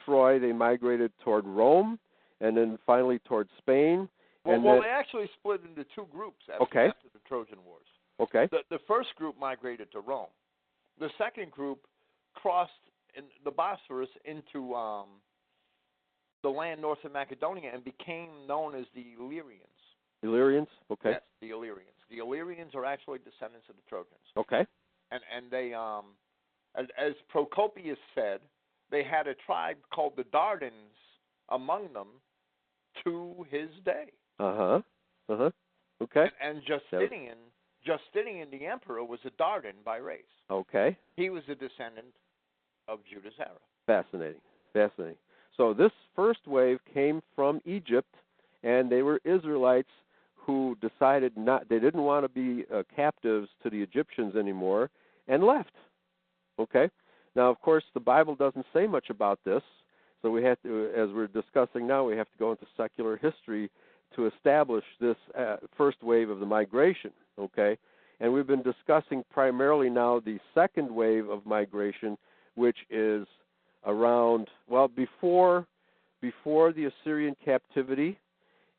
Troy, they migrated toward Rome, and then finally toward Spain. Well, they actually split into two groups after the Trojan Wars. Okay. The first group migrated to Rome. The second group crossed the Bosphorus into the land north of Macedonia and became known as the Illyrians. Illyrians? Okay. Yes, the Illyrians. The Illyrians are actually descendants of the Trojans. Okay. And they, as Procopius said, they had a tribe called the Dardans among them to his day. Okay. And Justinian, the emperor, was a Dardan by race. Okay. He was a descendant of Judah Zerah. Fascinating. So this first wave came from Egypt, and they were Israelites who decided they didn't want to be captives to the Egyptians anymore, and left. Okay. Now, of course, the Bible doesn't say much about this, so we have to, as we're discussing now, we have to go into secular history to establish this first wave of the migration, okay? And we've been discussing primarily now the second wave of migration, which is around, before the Assyrian captivity,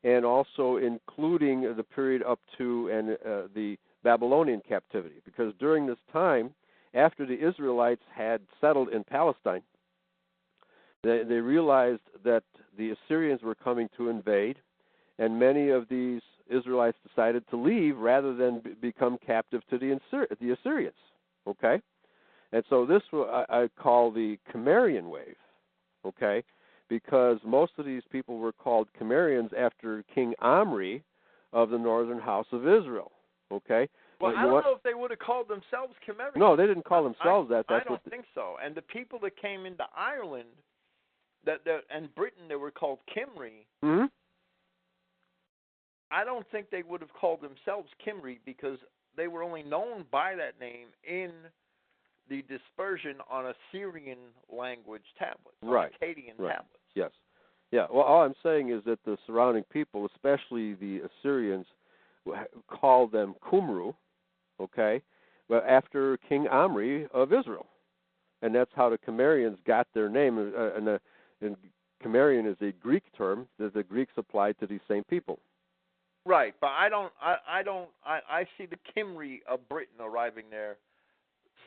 and also including the period up to the Babylonian captivity, because during this time, after the Israelites had settled in Palestine, they realized that the Assyrians were coming to invade, and many of these Israelites decided to leave rather than become captive to the Assyrians, okay? And so this I call the Cimmerian wave, okay, because most of these people were called Cimmerians after King Omri of the northern house of Israel. Okay. Well, I don't know if they would have called themselves Cimmerians. No, they didn't call themselves that. I don't think so. And the people that came into Ireland and Britain, they were called Cymri. Mm-hmm. I don't think they would have called themselves Cymri because they were only known by that name in the dispersion on Assyrian language tablets, right. Akkadian right. tablets. Yes. Yeah. Well, all I'm saying is that the surrounding people, especially the Assyrians, called them Qumru, okay, but after King Omri of Israel, and that's how the Cimmerians got their name. And Cimmerian is a Greek term that the Greeks applied to these same people. Right, but I see the Cymri of Britain arriving there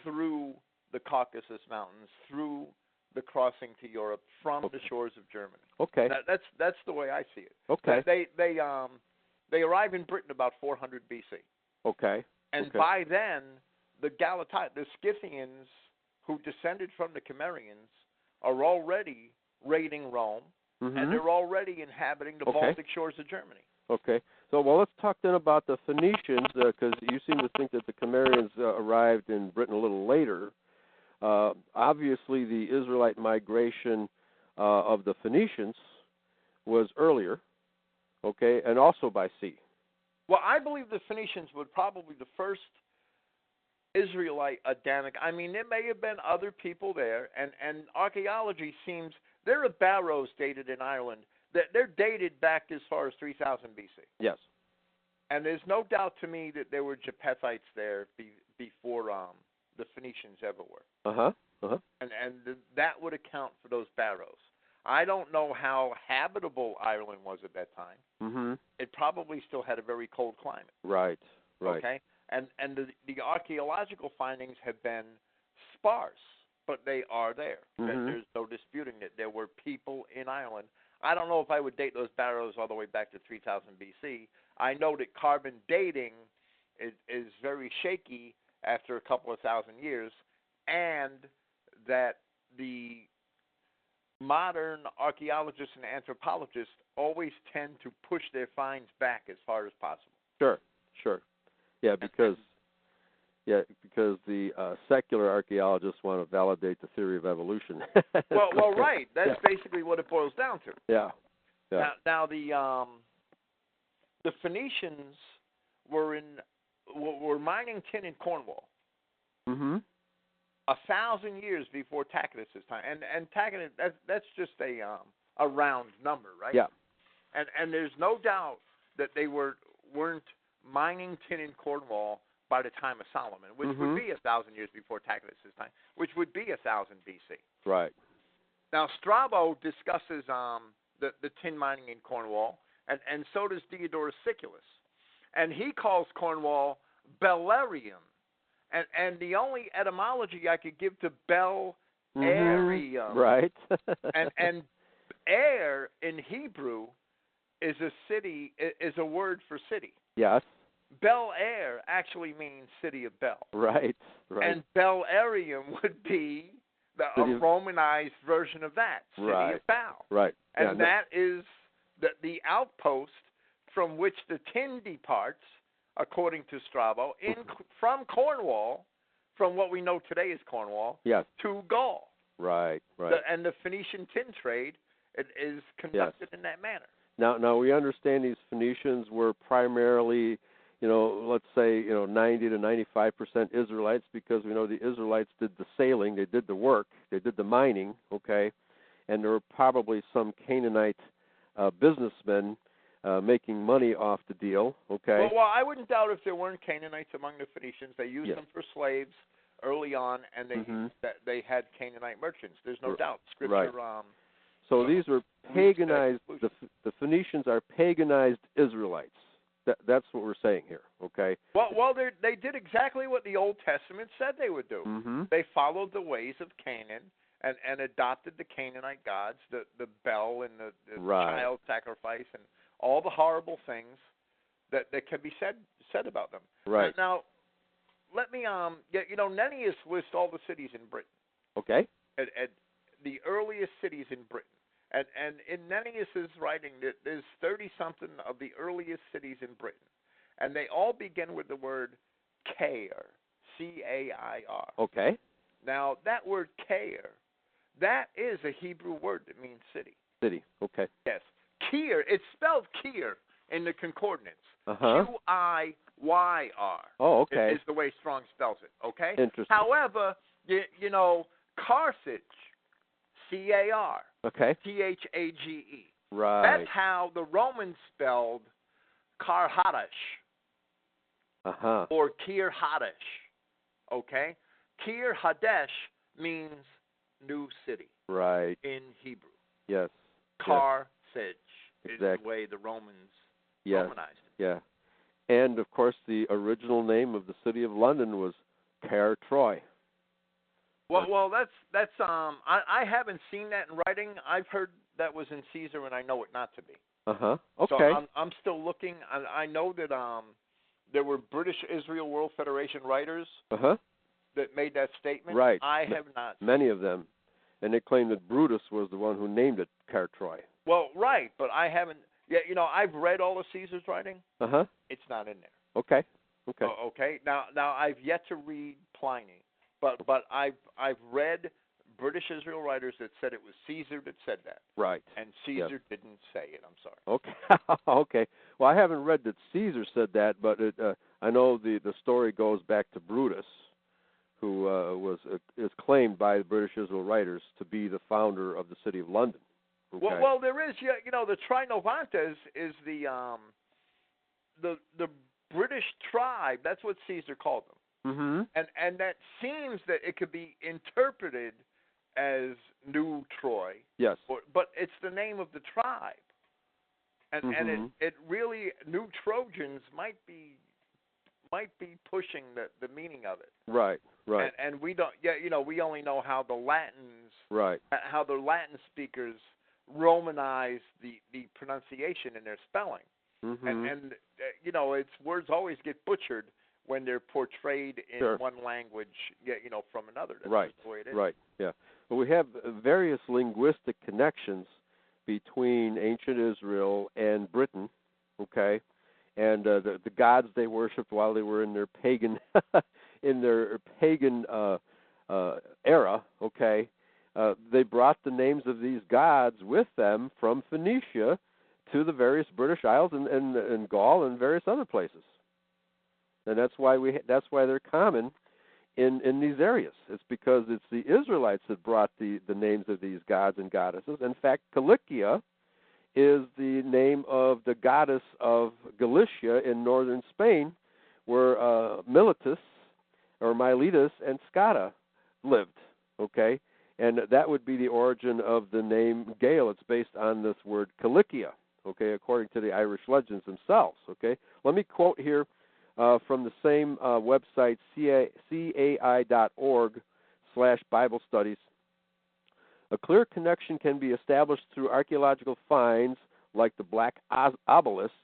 through the Caucasus Mountains, through the crossing to Europe from the shores of Germany. Okay. That's the way I see it. Okay. They arrive in Britain about 400 BC. Okay. And by then, the Scythians, who descended from the Cimmerians, are already raiding Rome, and they're already inhabiting the Baltic shores of Germany. Okay. So, well, let's talk then about the Phoenicians, because you seem to think that the Cimmerians arrived in Britain a little later. Obviously, the Israelite migration of the Phoenicians was earlier, okay, and also by sea. Well, I believe the Phoenicians were probably the first Israelite Adamic. I mean, there may have been other people there, and archaeology seems there are barrows dated in Ireland. They're dated back as far as 3000 BC. Yes. And there's no doubt to me that there were Japhethites there before the Phoenicians ever were. And that would account for those barrows. I don't know how habitable Ireland was at that time. Mm-hmm. It probably still had a very cold climate. Right. Okay? And the archaeological findings have been sparse, but they are there. Mm-hmm. There's no disputing that there were people in Ireland. I don't know if I would date those barrows all the way back to 3000 BC. I know that carbon dating is very shaky after a couple of thousand years, and that the modern archaeologists and anthropologists always tend to push their finds back as far as possible. Sure. Yeah, because the secular archaeologists want to validate the theory of evolution. well, right. That's basically what it boils down to. Yeah. Now the Phoenicians were mining tin in Cornwall. Mm-hmm. 1,000 years before Tacitus' time, and Tacitus that's just a round number, right? Yeah. And there's no doubt that they weren't mining tin in Cornwall by the time of Solomon, which would be 1,000 years before Tacitus' time, which would be 1,000 BC. Right. Now Strabo discusses the tin mining in Cornwall, and so does Diodorus Siculus, and he calls Cornwall Bellarium, and the only etymology I could give to Bellarium, right, and Air in Hebrew is a word for city. Yes. Bel Air actually means city of Bel. Right. And Bellarium would be a Romanized version of that, city of Bel. Right. And that is the outpost from which the tin departs, according to Strabo, from Cornwall, from what we know today as Cornwall, to Gaul. Right. And the Phoenician tin trade is conducted in that manner. Now we understand these Phoenicians were primarily, let's say, 90 to 95% Israelites, because we know the Israelites did the sailing, they did the work, they did the mining, okay, and there were probably some Canaanite businessmen making money off the deal, okay. Well, I wouldn't doubt if there weren't Canaanites among the Phoenicians. They used them for slaves early on, and they had Canaanite merchants. There's no doubt. Scripture. Right. So these were paganized. The Phoenicians are paganized Israelites. That's what we're saying here, okay? Well, they did exactly what the Old Testament said they would do. Mm-hmm. They followed the ways of Canaan and adopted the Canaanite gods, the Bel and the child sacrifice, and all the horrible things that can be said about them. Right. Now, let me Nennius lists all the cities in Britain. Okay. At the earliest cities in Britain. And in Nennius's writing, there's 30-something of the earliest cities in Britain, and they all begin with the word Cair, C-A-I-R. Okay. Now, that word Cair, that is a Hebrew word that means city. City, okay. Yes. Kier, it's spelled Kier in the concordance. Q-I-Y-R. Oh, okay. Is the way Strong spells it, okay? Interesting. However, you know, Carthage, C-A-R. Okay. T-H-A-G-E. Right. That's how the Romans spelled Karhadash. Or Kir Hadesh. Okay? Kir Hadesh means new city. Right. In Hebrew. Yes. Carthage is the way the Romans Romanized it. Yeah. And of course the original name of the city of London was Cair Troy. Well, that's I haven't seen that in writing. I've heard that was in Caesar, and I know it not to be. Okay. So I'm still looking. I know that there were British Israel World Federation writers that made that statement. Right. I have not. Many of them, and they claim that Brutus was the one who named it Cair Troy. Well, right, but I haven't. Yeah, you know, I've read all of Caesar's writing. It's not in there. Okay. Okay. Now I've yet to read Pliny. But I've read British Israel writers that said it was Caesar that said that. Right. And Caesar didn't say it. I'm sorry. Okay. Okay. Well, I haven't read that Caesar said that, but I know the story goes back to Brutus, who is claimed by the British Israel writers to be the founder of the city of London. Okay. Well, there is, you know, the Trinovantes is the British tribe. That's what Caesar called them. And that seems that it could be interpreted as New Troy. Yes. But it's the name of the tribe. And it really, New Trojans might be pushing the meaning of it. Right. And we don't, you know, we only know how the Latins, how the Latin speakers Romanize the pronunciation in their spelling. And you know, it's words always get butchered when they're portrayed in one language, you know, from another. That's just the way it is. Right. Yeah. Well, we have various linguistic connections between ancient Israel and Britain. Okay, and the gods they worshipped while they were in their pagan era. Okay, they brought the names of these gods with them from Phoenicia to the various British Isles and Gaul and various other places. And that's why they're common in these areas. It's because it's the Israelites that brought the names of these gods and goddesses. In fact, Cilicia is the name of the goddess of Galicia in northern Spain, where Miletus and Scotta lived. Okay, and that would be the origin of the name Gael. It's based on this word Cilicia. Okay, according to the Irish legends themselves. Okay, let me quote here. From the same website, cai.org/Bible studies. A clear connection can be established through archaeological finds like the Black Obelisk,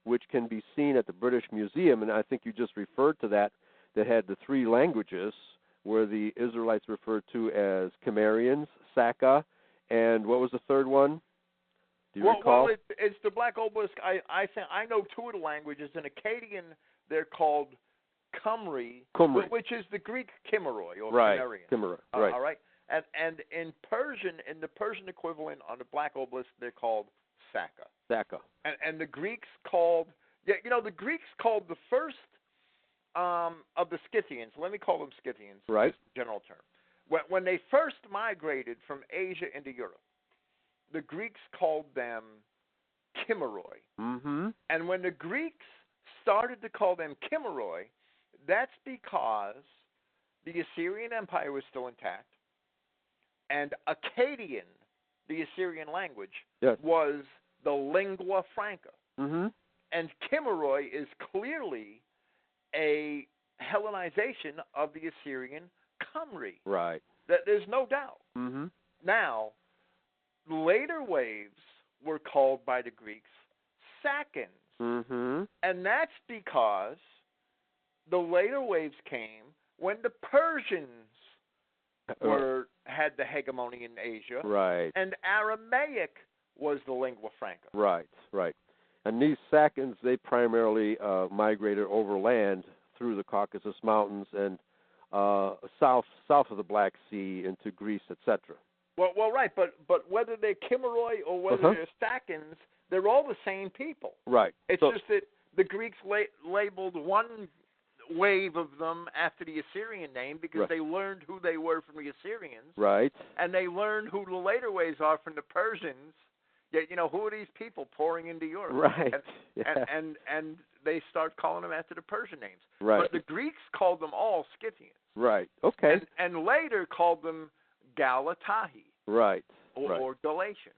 which can be seen at the British Museum, and I think you just referred to that had the three languages where the Israelites referred to as Cimmerians, Saka, and what was the third one? Do you recall? Well, it's the Black Obelisk. I know two of the languages. In Akkadian, they're called Qumri, which is the Greek Kimmeroi or Cimmerian. Kimmeroi, right. All right. And in Persian, in the Persian equivalent on the Black Obelisk, they're called Saka. And the Greeks called, the Greeks called the first of the Scythians. Let me call them Scythians. Right. General term. When they first migrated from Asia into Europe, the Greeks called them Kimmeroi. And when the Greeks started to call them Kimmeroi, that's because the Assyrian Empire was still intact, and Akkadian, the Assyrian language, was the lingua franca. And Kimmeroi is clearly a Hellenization of the Assyrian Qumri. Right. There's no doubt. Now, later waves were called by the Greeks Saxons. And that's because the later waves came when the Persians were had the hegemony in Asia. Right. And Aramaic was the lingua franca. Right, right. And these Saxons, they primarily migrated overland through the Caucasus Mountains and south of the Black Sea into Greece, etc. Well, right, but whether they're Kimmeroi or whether they're Saxons, they're all the same people. Right. It's just that the Greeks labeled one wave of them after the Assyrian name because they learned who they were from the Assyrians. Right. And they learned who the later waves are from the Persians. Yet, who are these people pouring into Europe? Right. And they start calling them after the Persian names. Right. But the Greeks called them all Scythians. Right. Okay. And later called them Galatae. Right. Or Galatians.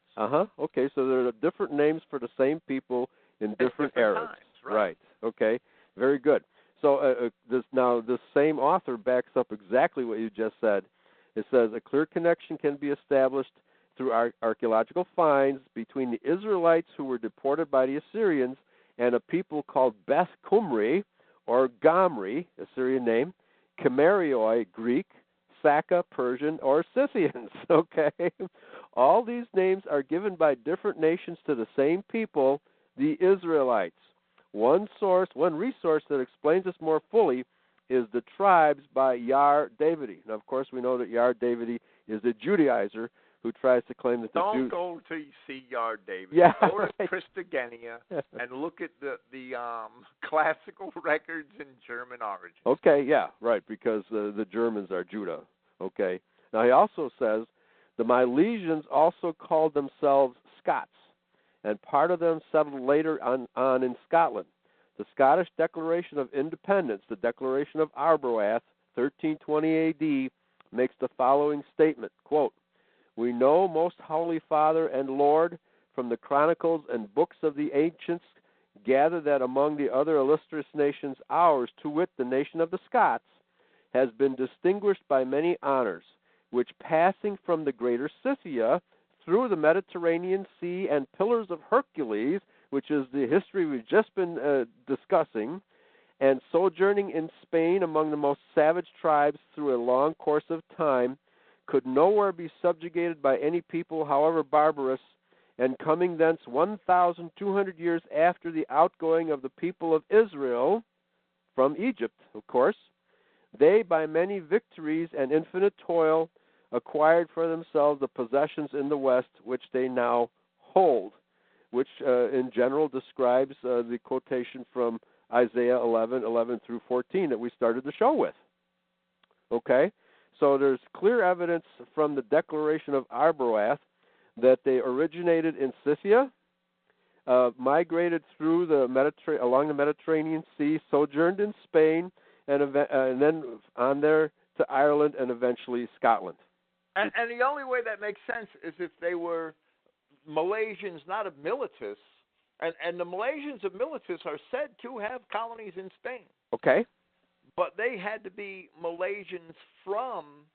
Okay, so there are different names for the same people in different eras. Times, right. Okay. Very good. So this same author backs up exactly what you just said. It says a clear connection can be established through archaeological finds between the Israelites who were deported by the Assyrians and a people called Beth Cumri or Gomri, Assyrian name, Kimerioi, Greek, Saka, Persian, or Scythians. Okay, all these names are given by different nations to the same people, the Israelites. One resource that explains this more fully is the tribes by Yar Davidi. Now, of course, we know that Yar Davidi is a Judaizer who tries to claim that the Jews... Don't go to see Yar Davidi. Yeah, go to Christogenea and look at the classical records in German origin. Okay, yeah, right, because the Germans are Judah. Okay. Now, he also says the Milesians also called themselves Scots, and part of them settled later on in Scotland. The Scottish Declaration of Independence, the Declaration of Arbroath, 1320 A.D., makes the following statement, quote, "We know, most Holy Father and Lord, from the chronicles and books of the ancients, gather that among the other illustrious nations ours, to wit, the nation of the Scots, has been distinguished by many honors, which passing from the greater Scythia through the Mediterranean Sea and Pillars of Hercules," which is the history we've just been discussing, "and sojourning in Spain among the most savage tribes through a long course of time, could nowhere be subjugated by any people, however barbarous, and coming thence 1,200 years after the outgoing of the people of Israel, from Egypt, of course, they by many victories and infinite toil acquired for themselves the possessions in the West which they now hold," which in general describes the quotation from Isaiah 11 through 14 that we started the show with. Okay? So there's clear evidence from the Declaration of Arbroath that they originated in Scythia, migrated through along the Mediterranean Sea, sojourned in Spain, and then on there to Ireland and eventually Scotland. And the only way that makes sense is if they were Milesians, not of Miletus, and the Milesians of Miletus are said to have colonies in Spain. Okay. But they had to be Milesians from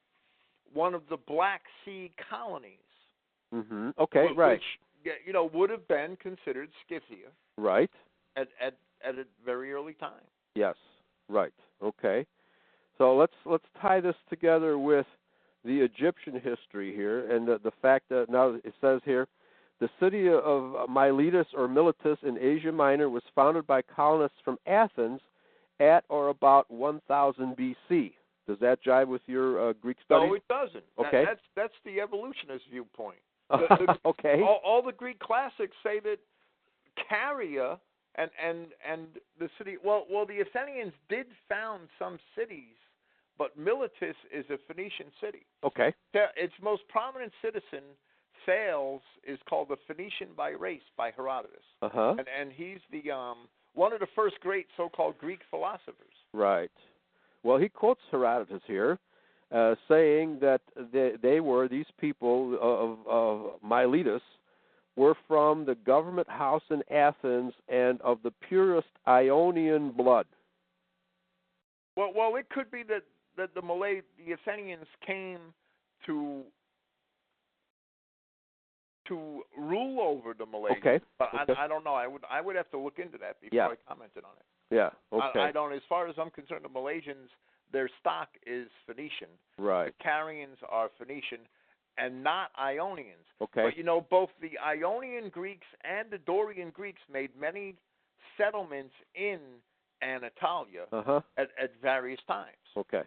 one of the Black Sea colonies. Mm-hmm. Okay, right. Which, would have been considered Scythia. Right. At a very early time. Yes. Right. Okay. So let's tie this together with the Egyptian history here, and the fact that now it says here, the city of Miletus or Miletus in Asia Minor was founded by colonists from Athens at or about 1000 B.C. Does that jive with your Greek studies? No, it doesn't. Okay. That's the evolutionist viewpoint. Okay. All the Greek classics say that Caria and the city. Well, the Athenians did found some cities, but Miletus is a Phoenician city. Okay. Its most prominent citizen, Thales, is called the Phoenician by race by Herodotus. Uh-huh. And he's the one of the first great so-called Greek philosophers. Right. Well, he quotes Herodotus here, saying that these people of Miletus were from the government house in Athens and of the purest Ionian blood. Well, it could be that the Athenians came to rule over the Milesians. Okay. But I don't know. I would have to look into that before I commented on it. Yeah. Okay. I don't. As far as I'm concerned, the Milesians, their stock is Phoenician. Right. The Carians are Phoenician and not Ionians. Okay. But, you know, both the Ionian Greeks and the Dorian Greeks made many settlements in Anatolia at various times. Okay.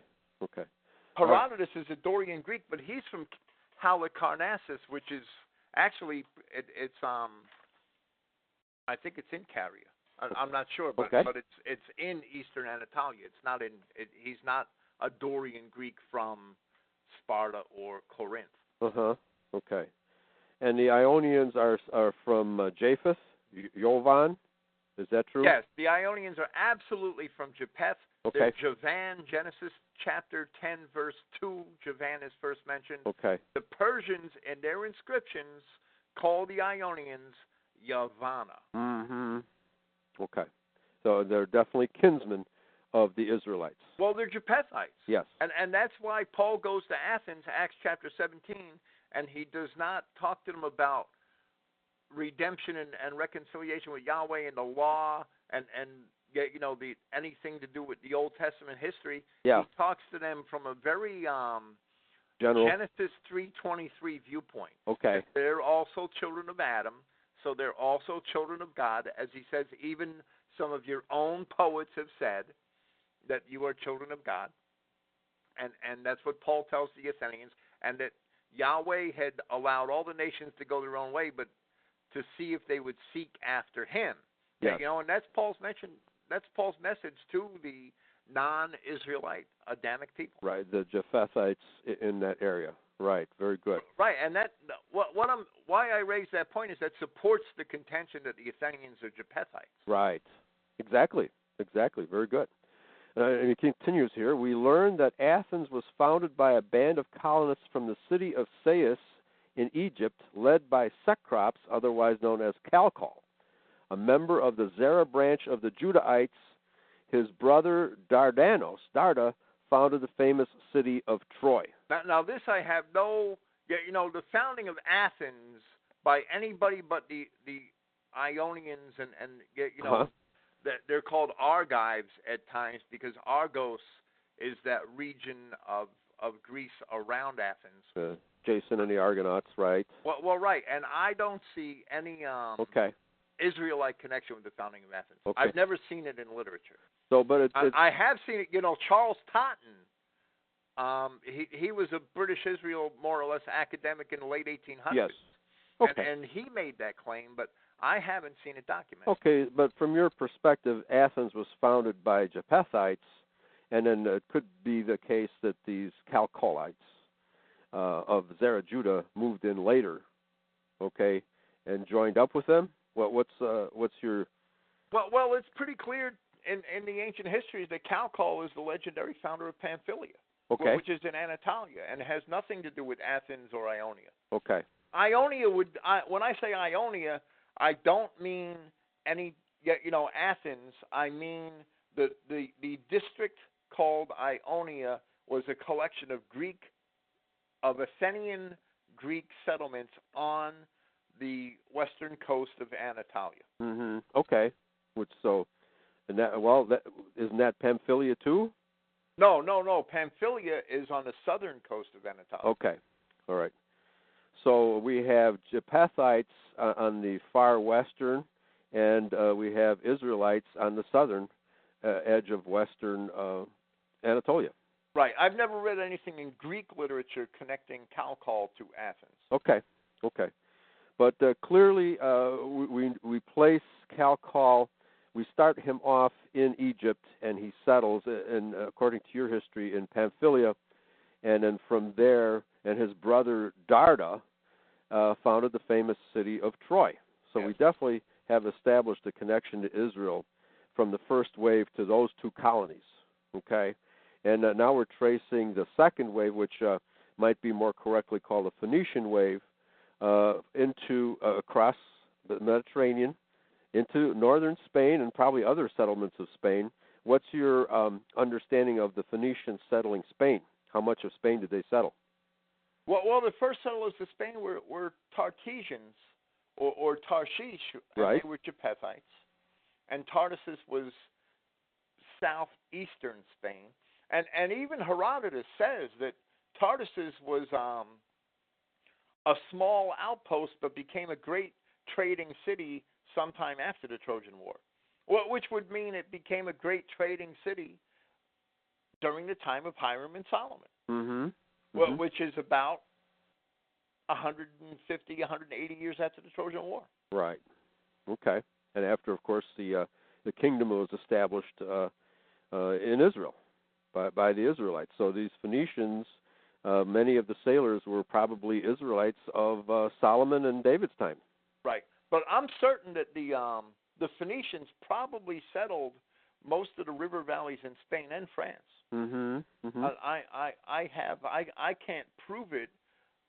Herodotus is a Dorian Greek, but he's from Halicarnassus, which is actually it's I think it's in Caria. I'm not sure, but it's in Eastern Anatolia. It's not in. He's not a Dorian Greek from Sparta or Corinth. Okay. And the Ionians are from Japheth, Yovan. Is that true? Yes, the Ionians are absolutely from Japheth. Okay. They're Javan, Genesis chapter 10, verse 2. Javan is first mentioned. Okay. The Persians, in their inscriptions, call the Ionians Yavana. Okay. So they're definitely kinsmen of the Israelites. Well, they're Japhethites. Yes. And that's why Paul goes to Athens, Acts chapter 17, and he does not talk to them about redemption and reconciliation with Yahweh and the law and you know, anything to do with the Old Testament history. Yeah. He talks to them from a very general Genesis 3:23 viewpoint. Okay. They're also children of Adam, so they're also children of God. As he says, even some of your own poets have said that you are children of God. And that's what Paul tells the Athenians, and that Yahweh had allowed all the nations to go their own way, but to see if they would seek after him. Yes. You know, and that's Paul's message to the non-Israelite Adamic people. Right, the Japhethites in that area. Right, very good. Right, and that why I raise that point is that supports the contention that the Athenians are Japhethites. Right, exactly, very good. And he continues here. We learn that Athens was founded by a band of colonists from the city of Sais in Egypt, led by Cecrops, otherwise known as Calcol, a member of the Zerah branch of the Judahites. His brother Darda, founded the famous city of Troy. Now this I have no, you know, the founding of Athens by anybody but the Ionians and you know, they're called Argives at times because Argos is that region of Greece around Athens. Jason and the Argonauts, right? Well, right, and I don't see any Israelite connection with the founding of Athens. Okay. I've never seen it in literature. So, but I have seen it. You know, Charles Totten. He was a British Israel more or less academic in the late 1800s. Yes. Okay. And he made that claim, but I haven't seen it documented. Okay, but from your perspective, Athens was founded by Japhethites, and then it could be the case that these Calcolites of Zerah Judah moved in later, okay, and joined up with them. What's your? Well, it's pretty clear in the ancient histories that Calcol is the legendary founder of Pamphylia, okay, which is in Anatolia, and it has nothing to do with Athens or Ionia. Okay. Ionia when I say Ionia, I don't mean any, you know, Athens. I mean the district called Ionia was a collection of Athenian Greek settlements on the western coast of Anatolia. Okay. Isn't that Pamphylia too? No. Pamphylia is on the southern coast of Anatolia. Okay. All right. So we have Japhethites on the far western, and we have Israelites on the southern edge of western Anatolia. Right. I've never read anything in Greek literature connecting Calcol to Athens. Okay. But clearly we place Calcol, we start him off in Egypt, and he settles, according to your history, in Pamphylia, and then from there, and his brother Darda founded the famous city of Troy. So yes. We definitely have established a connection to Israel from the first wave to those two colonies, okay? And now we're tracing the second wave, which might be more correctly called the Phoenician wave, into across the Mediterranean, into northern Spain and probably other settlements of Spain. What's your understanding of the Phoenicians settling Spain? How much of Spain did they settle? Well, the first settlers of Spain were Tartessians or Tarshish, and right. They were Japhethites. And Tartessus was southeastern Spain. And even Herodotus says that Tartessus was a small outpost, but became a great trading city sometime after the Trojan War, which would mean it became a great trading city during the time of Hiram and Solomon, which is about 150, 180 years after the Trojan War. Right. Okay. And after, of course, the kingdom was established in Israel by the Israelites. So these Phoenicians, many of the sailors were probably Israelites of Solomon and David's time. Right. But I'm certain that the Phoenicians probably settled most of the river valleys in Spain and France. I can't prove it,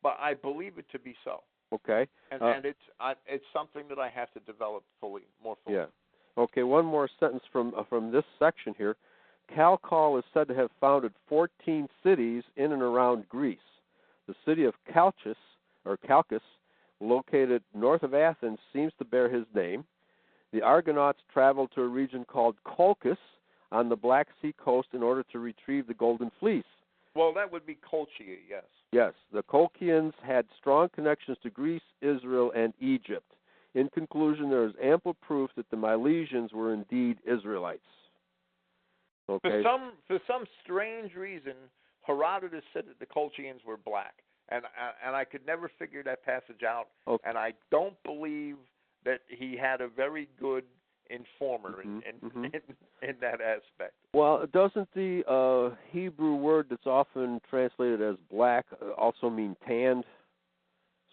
but I believe it to be so. Okay. And it's something that I have to develop more fully. Yeah. Okay. One more sentence from this section here. Calcol is said to have founded 14 cities in and around Greece. The city of Chalcis, located north of Athens, seems to bear his name. The Argonauts traveled to a region called Colchis on the Black Sea coast in order to retrieve the Golden Fleece. Well, that would be Colchia, yes. Yes, the Colchians had strong connections to Greece, Israel, and Egypt. In conclusion, there is ample proof that the Milesians were indeed Israelites. Okay. For some strange reason, Herodotus said that the Colchians were black, and I could never figure that passage out. Okay. And I don't believe that he had a very good informer in that aspect. Well, doesn't the Hebrew word that's often translated as black also mean tanned?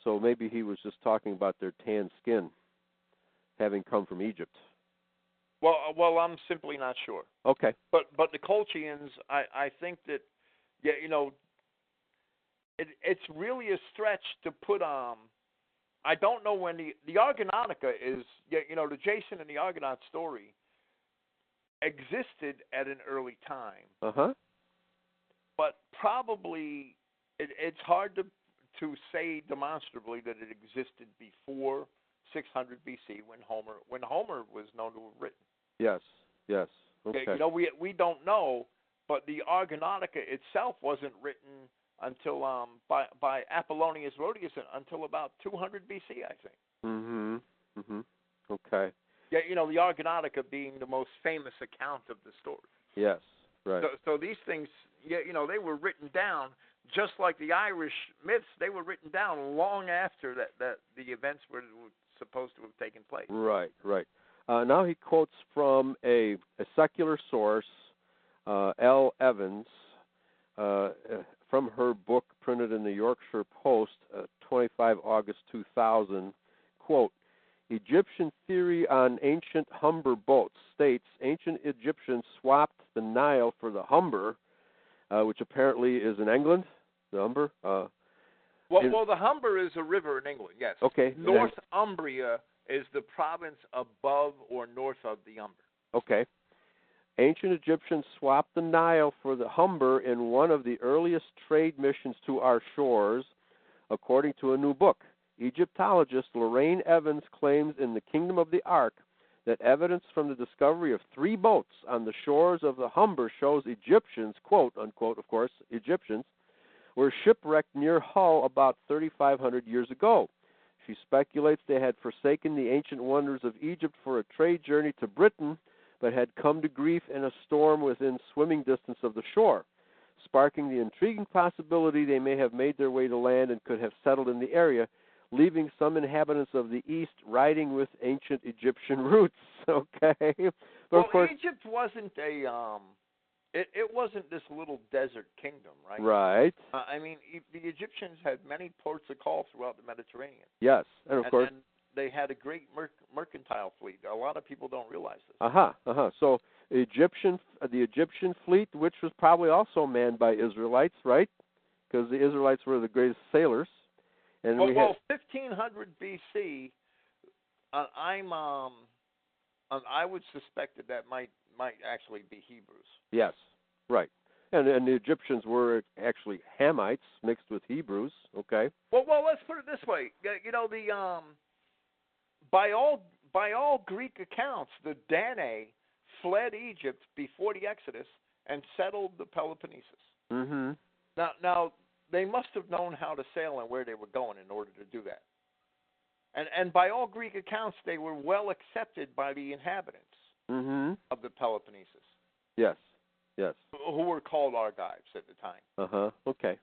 So maybe he was just talking about their tanned skin, having come from Egypt. Well, I'm simply not sure. Okay. But the Colchians, I think that, it's really a stretch to put I don't know when the Argonautica is, the Jason and the Argonaut story existed at an early time. But probably it's hard to say demonstrably that it existed before 600 BC when Homer was known to have written. Yes. Okay. We don't know, but the Argonautica itself wasn't written until by Apollonius Rhodius until about 200 BC, I think. Okay. Yeah, the Argonautica being the most famous account of the story. Yes, right. So these things, they were written down just like the Irish myths. They were written down long after that the events were supposed to have taken place. Right. Now he quotes from a secular source, L. Evans, from her book printed in the Yorkshire Post, 25 August 2000, quote, Egyptian theory on ancient Humber boats states ancient Egyptians swapped the Nile for the Humber, which apparently is in England, the Humber. Well, the Humber is a river in England, yes. Okay. Northumbria is the province above or north of the Humber. Okay. Ancient Egyptians swapped the Nile for the Humber in one of the earliest trade missions to our shores, according to a new book. Egyptologist Lorraine Evans claims in The Kingdom of the Ark that evidence from the discovery of 3 boats on the shores of the Humber shows Egyptians, quote, unquote, of course, Egyptians, were shipwrecked near Hull about 3,500 years ago. She speculates they had forsaken the ancient wonders of Egypt for a trade journey to Britain, but had come to grief in a storm within swimming distance of the shore, sparking the intriguing possibility they may have made their way to land and could have settled in the area, leaving some inhabitants of the East riding with ancient Egyptian roots. Okay, but of course, Egypt wasn't it wasn't this little desert kingdom, right? Right. The Egyptians had many ports of call throughout the Mediterranean. Yes, and of course they had a great mercantile fleet. A lot of people don't realize this. So the Egyptian fleet, which was probably also manned by Israelites, right? Because the Israelites were the greatest sailors. And 1500 BC, I would suspect that might actually be Hebrews. Yes, right. And the Egyptians were actually Hamites mixed with Hebrews. Okay. Well, let's put it this way. By all Greek accounts, the Danae fled Egypt before the Exodus and settled the Peloponnesus. Mm-hmm. Now they must have known how to sail and where they were going in order to do that. And by all Greek accounts, they were well accepted by the inhabitants of the Peloponnesus. Yes. Yes. Who were called Argives at the time. Uh-huh. Okay.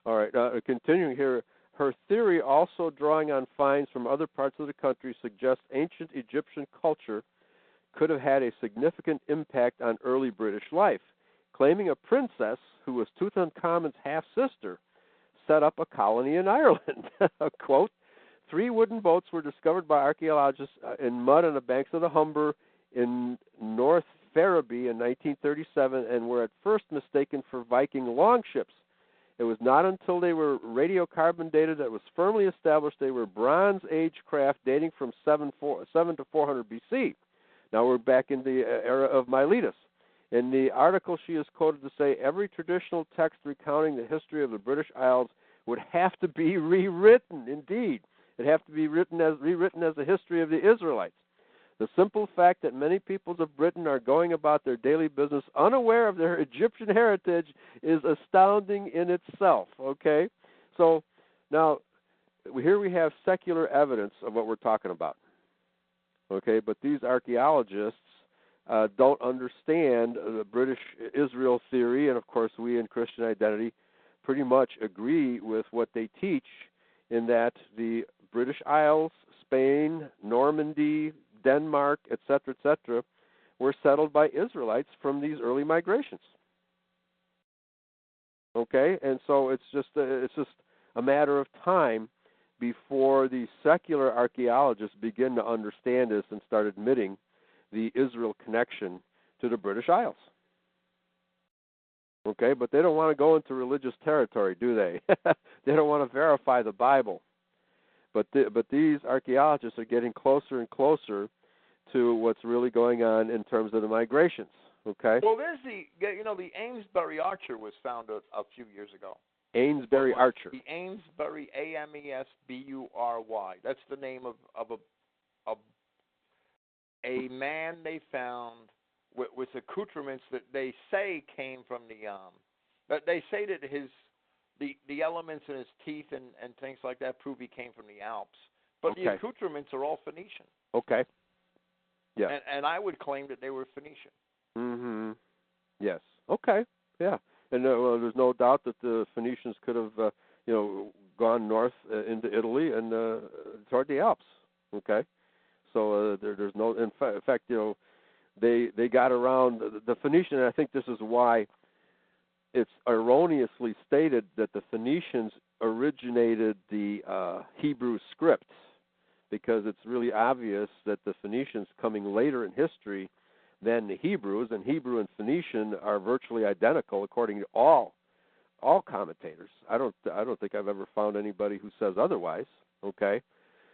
All right. Continuing here, her theory, also drawing on finds from other parts of the country, suggests ancient Egyptian culture could have had a significant impact on early British life, claiming a princess who was Tutankhamun's half-sister set up a colony in Ireland. Quote, 3 wooden boats were discovered by archaeologists in mud on the banks of the Humber in North Ferriby in 1937 and were at first mistaken for Viking longships. It was not until they were radiocarbon dated that it was firmly established they were Bronze Age craft dating from 7 to 400 BC. Now we're back in the era of Miletus. In the article, she is quoted to say, every traditional text recounting the history of the British Isles would have to be rewritten. Indeed, it'd have to be rewritten as the history of the Israelites. The simple fact that many peoples of Britain are going about their daily business unaware of their Egyptian heritage is astounding in itself, okay? So now here we have secular evidence of what we're talking about, okay? But these archaeologists don't understand the British Israel theory, and of course we in Christian Identity pretty much agree with what they teach in that the British Isles, Spain, Normandy, Denmark, etc., were settled by Israelites from these early migrations. Okay, and so it's just a matter of time before the secular archaeologists begin to understand this and start admitting the Israel connection to the British Isles. Okay, but they don't want to go into religious territory, do they? They don't want to verify the Bible. But these archaeologists are getting closer and closer to what's really going on in terms of the migrations. Okay. Well, there's the Amesbury Archer was found a few years ago. Amesbury Archer. The Amesbury, Amesbury. That's the name of a man they found with accoutrements that they say came from that they say that the elements in his teeth and things like that prove he came from the Alps. But okay. The accoutrements are all Phoenician. Okay. Yeah. And I would claim that they were Phoenician. Mm-hmm. Yes. Okay. Yeah. And there's no doubt that the Phoenicians could have, gone north into Italy and toward the Alps. Okay. So there's no. In fact, they got around the Phoenician. And I think this is why it's erroneously stated that the Phoenicians originated the Hebrew script, because it's really obvious that the Phoenicians coming later in history than the Hebrews, and Hebrew and Phoenician are virtually identical according to all commentators. I don't think I've ever found anybody who says otherwise. Okay,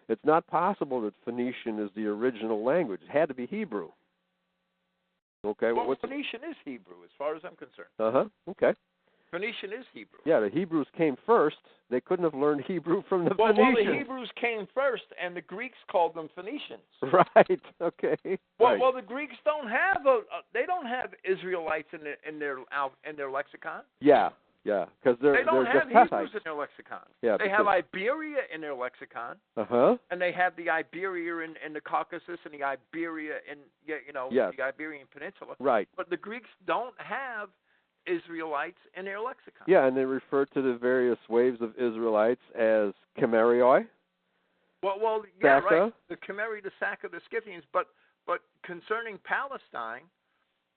it's not possible that Phoenician is the original language. It had to be Hebrew. Okay. Well, Phoenician is Hebrew, as far as I'm concerned. Okay. Phoenician is Hebrew. Yeah, the Hebrews came first. They couldn't have learned Hebrew from the Phoenicians. Well, the Hebrews came first, and the Greeks called them Phoenicians. Right. Okay. Well, the Greeks don't have they don't have Israelites in their lexicon. Yeah, because they don't have Hebrews Hittites in their lexicon. Yeah, they have Iberia in their lexicon. And they have the Iberia in the Caucasus and the Iberia in the Iberian Peninsula. Right. But the Greeks don't have Israelites in their lexicon. Yeah, and they refer to the various waves of Israelites as Chimerioi. Well, yeah, Saka. right. The Chimeri, the Saka, the Scythians. But concerning Palestine,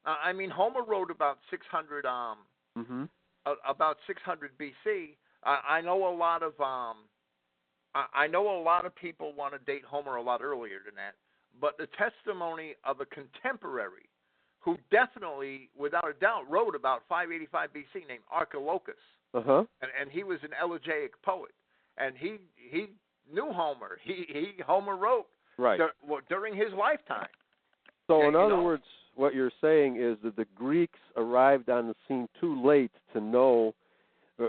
Homer wrote about 600 about 600 BC. I know a lot of people want to date Homer a lot earlier than that. But the testimony of a contemporary who definitely, without a doubt, wrote about 585 BC, named Archilochus. And he was an elegiac poet. And he knew Homer. Homer wrote during his lifetime. So in other words, what you're saying is that the Greeks arrived on the scene too late to know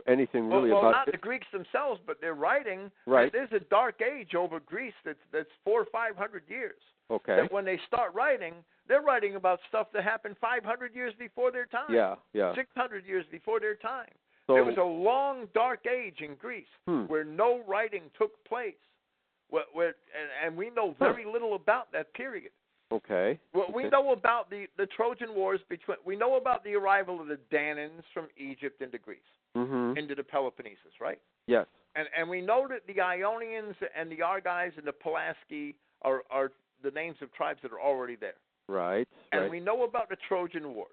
anything really about... Well, not the Greeks themselves, but their writing. Right. There's a dark age over Greece that's 400 or 500 years. Okay. That when they start writing, They're writing about stuff that happened 500 years before their time. Yeah. 600 years before their time. So, there was a long, dark age in Greece where no writing took place. And we know very little about that period. Okay. Well, we know about the Trojan Wars we know about the arrival of the Danans from Egypt into Greece, into the Peloponnesus, right? Yes. And we know that the Ionians and the Argives and the Pelasgi are the names of tribes that are already there. Right. And we know about the Trojan Wars.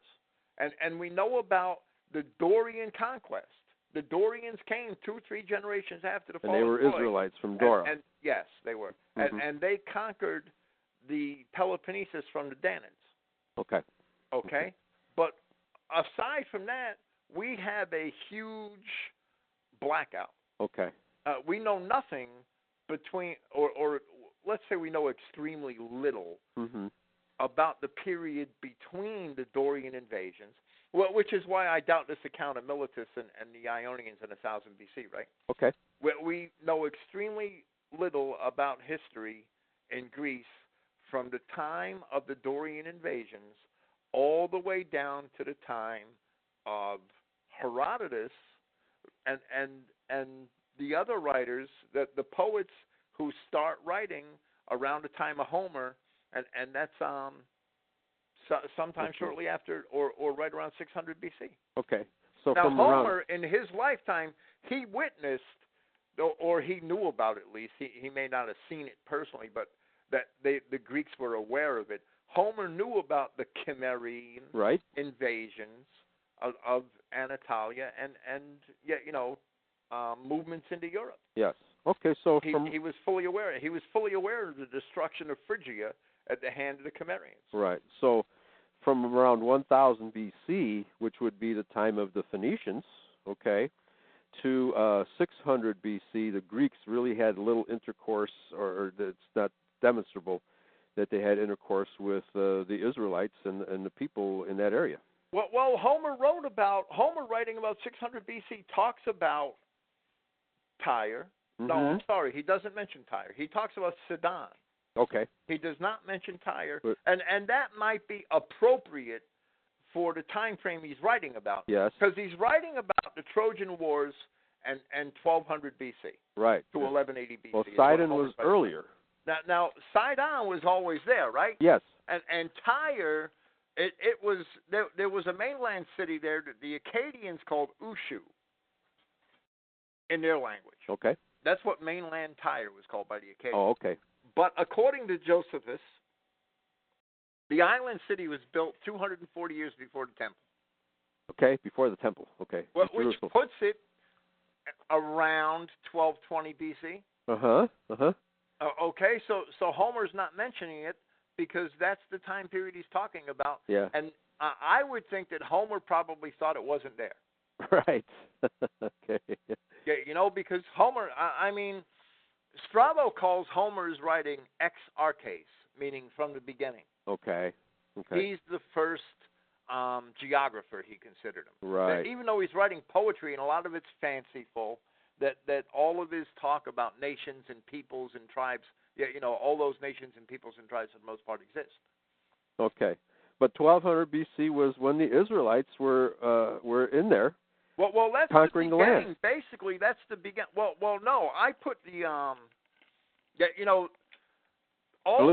And we know about the Dorian conquest. The Dorians came 2-3 generations after the fall of Troy. And they were Israelites from Dora. And yes, they were. And they conquered the Peloponnesus from the Danans. Okay? But aside from that, we have a huge blackout. Okay. We know nothing between, or let's say we know extremely little about the period between the Dorian invasions, which is why I doubt this account of Miletus and the Ionians in 1000 BC, right? Okay. We know extremely little about history in Greece from the time of the Dorian invasions all the way down to the time of Herodotus and the other writers, the poets who start writing around the time of Homer, and that's sometime shortly after or right around 600 BC. Okay. So now from Homer, in his lifetime, he witnessed, or he knew about it at least. He may not have seen it personally, but that the Greeks were aware of it. Homer knew about the Cimmerian invasions of Anatolia and movements into Europe. Yes. Okay. So he was fully aware. He was fully aware of the destruction of Phrygia at the hand of the Cimmerians. Right. So from around 1000 BC, which would be the time of the Phoenicians, to 600 BC, the Greeks really had little intercourse, or it's not demonstrable that they had intercourse with the Israelites and the people in that area. Well, Homer writing about 600 BC talks about Tyre. No, I'm sorry, he doesn't mention Tyre. He talks about Sidon. Okay. He does not mention Tyre, and that might be appropriate for the time frame he's writing about. Yes. Because he's writing about the Trojan Wars and 1200 BC. Right. To 1180 BC. Well, Sidon was earlier. Now Sidon was always there, right? Yes. And Tyre, it was there was a mainland city there that the Akkadians called Ushu in their language. Okay. That's what mainland Tyre was called by the Akkadians. Oh, okay. But according to Josephus, the island city was built 240 years before the temple. Okay, before the temple. Okay. Well, which puts it around 1220 BC. Okay, so Homer's not mentioning it because that's the time period he's talking about. Yeah. And I would think that Homer probably thought it wasn't there. Right. Okay. Yeah, because Homer, Strabo calls Homer's writing ex arches, meaning from the beginning. Okay. He's the first geographer, he considered him. Right. That even though he's writing poetry and a lot of it's fanciful, that all of his talk about nations and peoples and tribes, all those nations and peoples and tribes for the most part exist. Okay. But 1200 BC was when the Israelites were in there. Well, that's conquering the beginning. The land. Basically, that's the beginning. Well, no, I put the all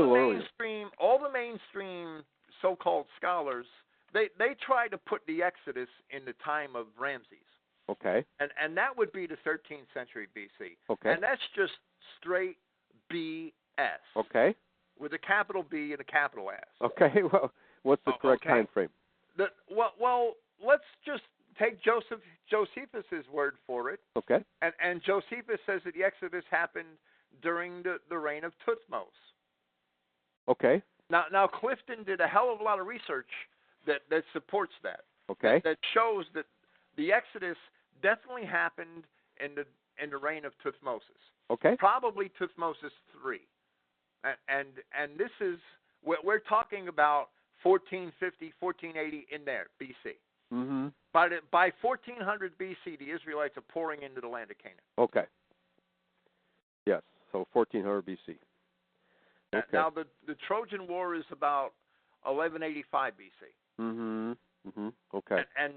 the mainstream so-called scholars, they try to put the Exodus in the time of Ramses. Okay. And that would be the 13th century BC. Okay. And that's just straight BS. Okay. With a capital B and a capital S. Okay. Well, what's the correct time frame? Well, let's just take Josephus' word for it. Okay. And Josephus says that the Exodus happened during the reign of Thutmose. Okay. Now Clifton did a hell of a lot of research that supports that. Okay. That shows that the Exodus definitely happened in the reign of Thutmosis. Okay. Probably Thutmosis III. And this is we're talking about 1450, 1480 in there, BC. Mm-hmm. By 1400 BC, the Israelites are pouring into the land of Canaan. Okay. Yes, so 1400 BC. Okay. Now, the Trojan War is about 1185 BC. Okay. And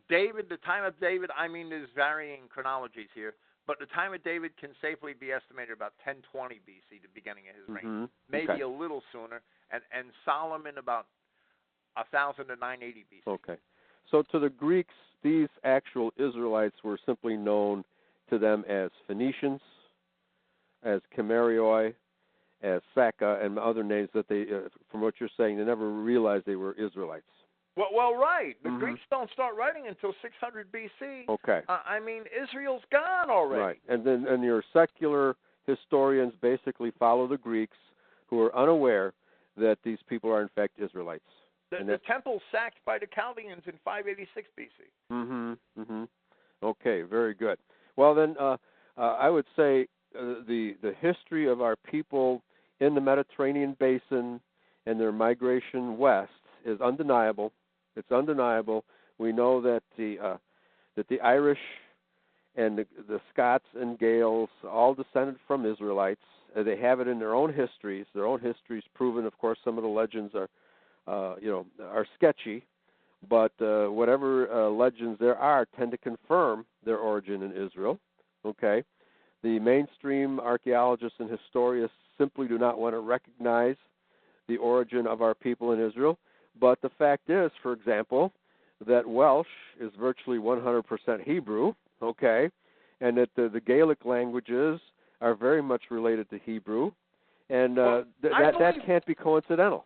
David, the time of David, I mean, there's varying chronologies here, but the time of David can safely be estimated about 1020 BC, the beginning of his reign. Maybe a little sooner. And Solomon about 1000 to 980 BC. Okay. So to the Greeks, these actual Israelites were simply known to them as Phoenicians, as Chimerioi, as Saka, and other names that they, from what you're saying, they never realized they were Israelites. Well, right. The Greeks don't start writing until 600 BC. Okay. I mean, Israel's gone already. Right. And your secular historians basically follow the Greeks, who are unaware that these people are in fact Israelites. The temple sacked by the Chaldeans in 586 BC. Okay, very good. Well, then, I would say the history of our people in the Mediterranean basin and their migration west is undeniable. It's undeniable. We know that the Irish and the Scots and Gaels all descended from Israelites. They have it in their own histories. Their own histories proven. Of course, some of the legends are sketchy, but whatever legends there are tend to confirm their origin in Israel. Okay, the mainstream archaeologists and historians simply do not want to recognize the origin of our people in Israel. But the fact is, for example, that Welsh is virtually 100% Hebrew. Okay, and that the Gaelic languages are very much related to Hebrew, and that can't be coincidental.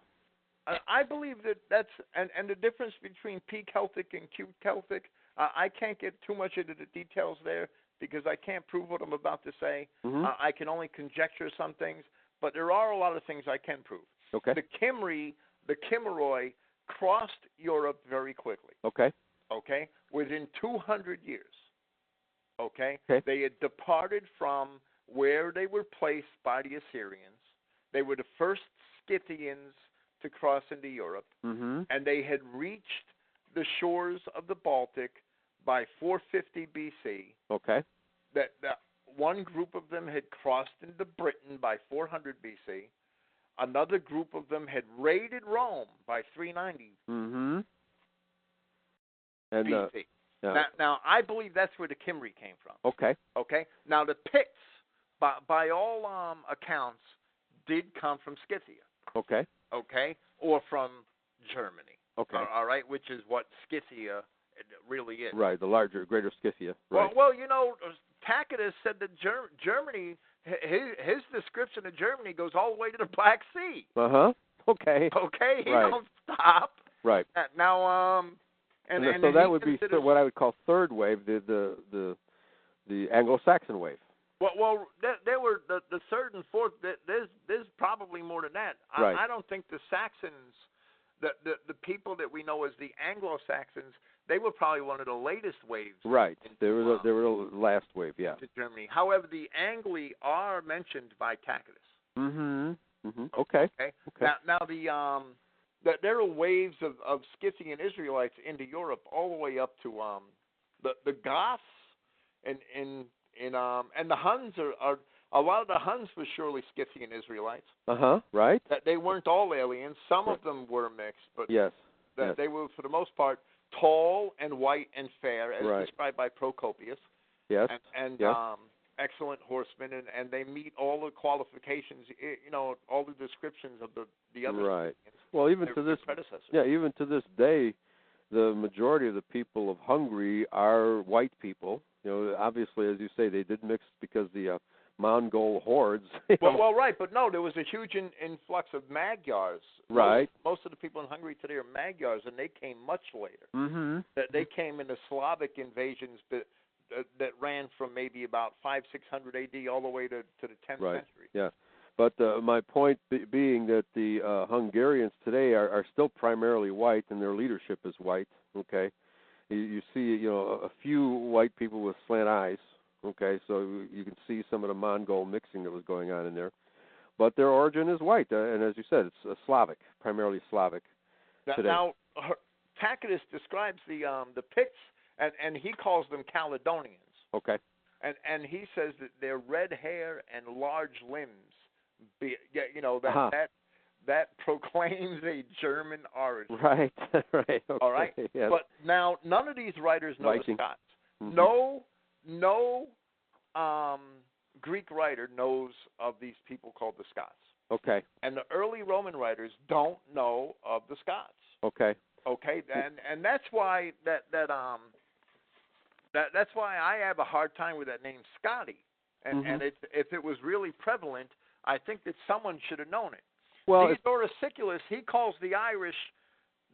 I believe that's and the difference between P-Celtic and Q-Celtic, I can't get too much into the details there because I can't prove what I'm about to say. I can only conjecture some things, but there are a lot of things I can prove. Okay. The Chimerioi crossed Europe very quickly. Okay. Okay? Within 200 years. Okay? Okay. They had departed from where they were placed by the Assyrians. They were the first Scythians to cross into Europe, and they had reached the shores of the Baltic by 450 BC. Okay. That one group of them had crossed into Britain by 400 BC. Another group of them had raided Rome by 390 and, BC. Now, I believe that's where the Kimri came from. Okay. Okay. Now, the Picts, by all accounts, did come from Scythia. Okay. Okay, or from Germany. Okay. All right, which is what Scythia really is. Right, the greater Scythia. Right. Well, Tacitus said that Germany, his description of Germany goes all the way to the Black Sea. Okay. Okay, he don't stop. Right. Now, so that would be what I would call third wave, the Anglo-Saxon wave. Well, there were the third and fourth. There's probably more than that. Right. I don't think the Saxons, the people that we know as the Anglo-Saxons, they were probably one of the latest waves. Right. They were the last wave. Yeah. Into Germany. However, the Angli are mentioned by Tacitus. Okay. Now there are waves of Scythian Israelites into Europe all the way up to the Goths and the Huns are a lot of the Huns were surely Scythian Israelites. Right. That they weren't all aliens. Some of them were mixed, but yes. They were for the most part tall and white and fair, as described by Procopius. Yes. And excellent horsemen, and they meet all the qualifications. All the descriptions of the other. Right. Well, even to this predecessors. Yeah, even to this day, the majority of the people of Hungary are white people. Obviously, as you say, they did mix because the Mongol hordes. Well, right, but no, there was a huge influx of Magyars. Right. Most of the people in Hungary today are Magyars, and they came much later. They came in the Slavic invasions that ran from maybe about 500-600 AD all the way to the 10th century. Yeah. But my point being that the Hungarians today are still primarily white, and their leadership is white. Okay. You see, a few white people with slant eyes. Okay, so you can see some of the Mongol mixing that was going on in there, but their origin is white, and as you said, it's Slavic, primarily Slavic. Now, Tacitus describes the Picts, and he calls them Caledonians. Okay. And he says that their red hair and large limbs, that proclaims a German origin. Right, right. Okay. All right? Yes. But now, none of these writers know Viking. the Scots. Mm-hmm. No Greek writer knows of these people called the Scots. Okay. And the early Roman writers don't know of the Scots. Okay. Okay, and that's why that's why I have a hard time with that name Scotty. And Mm-hmm. and if it was really prevalent, I think that someone should have known it. Well, Theodorus Siculus, he calls the Irish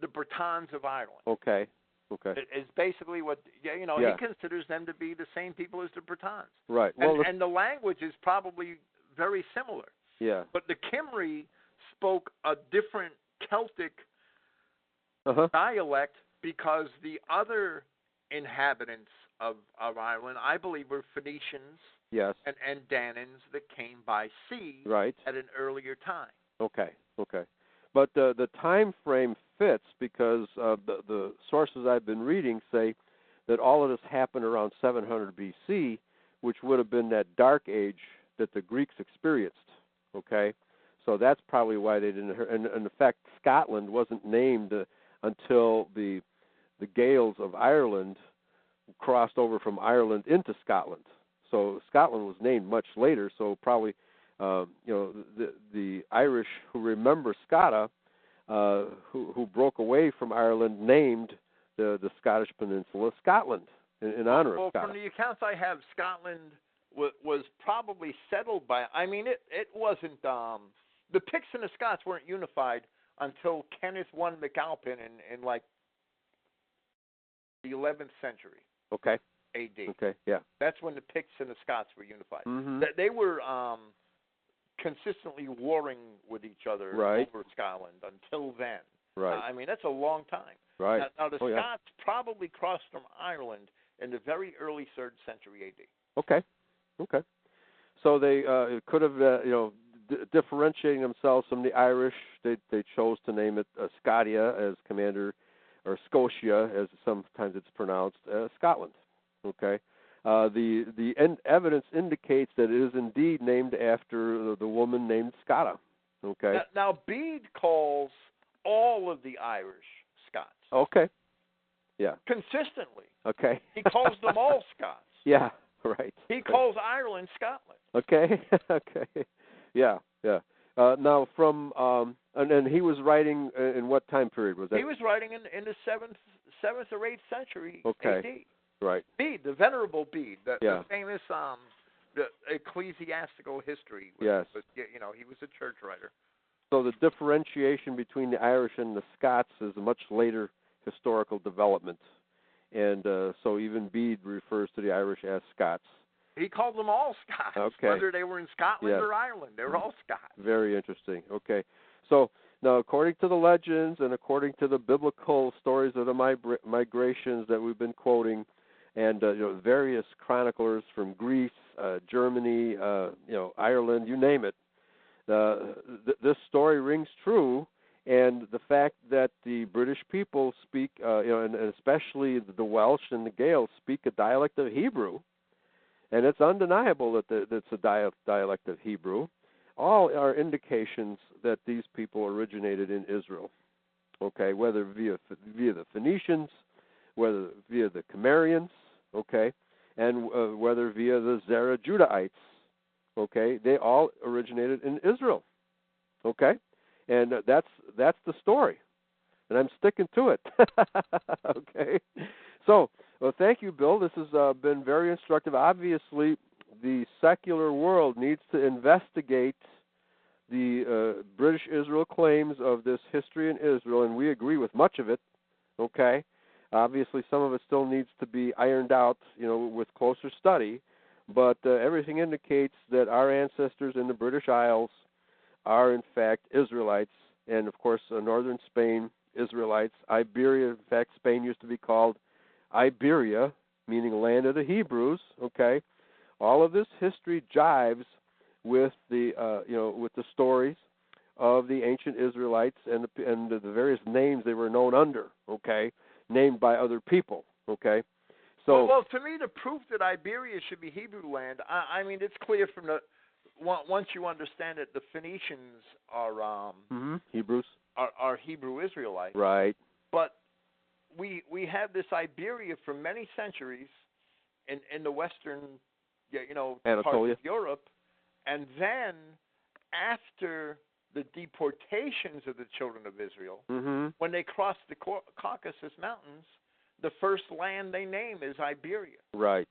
the Bretons of Ireland. Okay. Okay. It's basically what Yeah. he considers them to be the same people as the Bretons. Right. Well, and the language is probably very similar. yeah. But the Cymry spoke a different Celtic dialect because the other inhabitants of Ireland, I believe, were Phoenicians. Yes. And Danans that came by sea Right. at an earlier time. Okay. Okay. But the time frame fits because the sources I've been reading say that all of this happened around 700 BC, which would have been that dark age that the Greeks experienced. Okay, so that's probably why they didn't. And in fact, Scotland wasn't named until the Gaels of Ireland crossed over from Ireland into Scotland. So Scotland was named much later. So probably, the Irish who remember Scotta, who broke away from Ireland, named the Scottish peninsula Scotland in honor of Scotta. Well, from the accounts I have, Scotland was probably settled by. I mean, it wasn't. The Picts and the Scots weren't unified until Kenneth I MacAlpin in like the 11th century. Okay. A.D. Okay. Yeah. That's when the Picts and the Scots were unified. Mm-hmm. They were consistently warring with each other over Scotland until then. Right. I mean, that's a long time. Right. Now the Scots probably crossed from Ireland in the very early 3rd century A.D. Okay. Okay. So they could have, differentiating themselves from the Irish, they chose to name it Scythia as commander, or Scotia as sometimes it's pronounced, Scotland. Okay. The evidence indicates that it is indeed named after the woman named Scotta. Okay. Now Bede calls all of the Irish Scots. Okay. Yeah. Consistently. Okay. He calls them all Scots. Yeah. Right. He calls Ireland Scotland. Okay. Okay. Yeah. Yeah. Now from and he was writing in what time period was that? He was writing in the 7th or 8th century Okay. A.D. Right. Bede, the Venerable Bede, the famous the ecclesiastical history. Yes. He was a church writer. So the differentiation between the Irish and the Scots is a much later historical development, and so even Bede refers to the Irish as Scots. He called them all Scots, okay. Whether they were in Scotland or Ireland. They were all Scots. Very interesting. Okay. So now, according to the legends and according to the biblical stories of the migrations that we've been quoting, and various chroniclers from Greece, Germany, Ireland, you name it, this story rings true. And the fact that the British people speak, and especially the Welsh and the Gaels speak a dialect of Hebrew, and it's undeniable that it's a dialect of Hebrew, all are indications that these people originated in Israel. Okay, whether via the Phoenicians, whether via the Cimmerians, okay, and whether via the Zerah Judahites, okay, they all originated in Israel. Okay. And that's the story, and I'm sticking to it. Okay, so thank you, Bill. This has been very instructive. Obviously, the secular world needs to investigate the British Israel claims of this history in Israel, and we agree with much of it. Okay, obviously, some of it still needs to be ironed out, with closer study, but everything indicates that our ancestors in the British Isles are in fact Israelites, and of course northern Spain, Israelites. Iberia, in fact, Spain used to be called Iberia, meaning land of the Hebrews. Okay, all of this history jives with the with the stories of the ancient Israelites and the various names they were known under. Okay, named by other people. Okay, so well, to me, the proof that Iberia should be Hebrew land, I mean, it's clear from once you understand it, the Phoenicians are Hebrews are Hebrew Israelites, right? But we have this Iberia for many centuries in the western, Anatolia, parts of Europe, and then after the deportations of the children of Israel, when they crossed the Caucasus Mountains, the first land they name is Iberia. Right.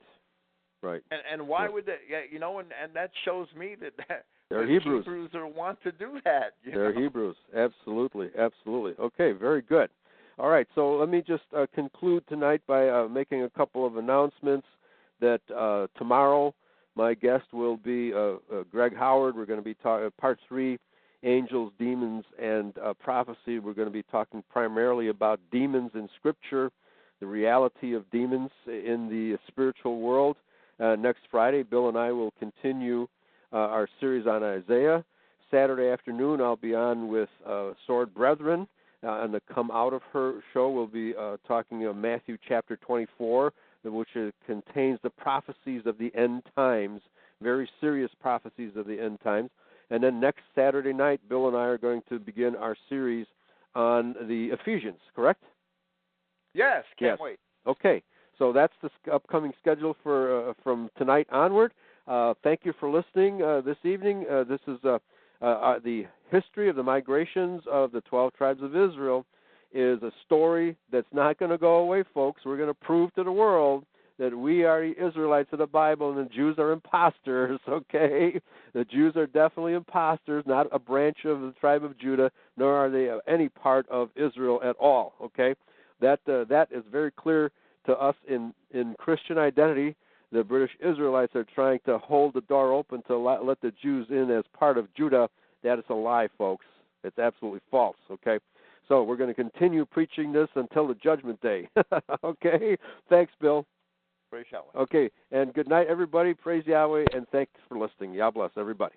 Right. And why would they? And that shows me that they're Hebrews. Hebrews want to do that. They're Hebrews. Absolutely. Absolutely. Okay. Very good. All right. So let me just conclude tonight by making a couple of announcements. That tomorrow my guest will be Greg Howard. We're going to be talking part 3, angels, demons, and prophecy. We're going to be talking primarily about demons in Scripture, the reality of demons in the spiritual world. Next Friday, Bill and I will continue our series on Isaiah. Saturday afternoon, I'll be on with Sword Brethren. On the Come Out of Her show, we'll be talking Matthew chapter 24, which contains the prophecies of the end times, very serious prophecies of the end times. And then next Saturday night, Bill and I are going to begin our series on the Ephesians, correct? Yes, can't wait. Okay. So that's the upcoming schedule for from tonight onward. Thank you for listening this evening. This is the history of the migrations of the 12 tribes of Israel is a story that's not going to go away, folks. We're going to prove to the world that we are the Israelites of the Bible and the Jews are imposters, okay? The Jews are definitely imposters, not a branch of the tribe of Judah, nor are they any part of Israel at all, okay? That is very clear to us in Christian identity. The British Israelites are trying to hold the door open to let the Jews in as part of Judah. That is a lie, folks. It's absolutely false, okay? So we're going to continue preaching this until the judgment day, okay? Thanks, Bill. Praise Yahweh. Okay, and good night, everybody. Praise Yahweh, and thanks for listening. Yah bless everybody.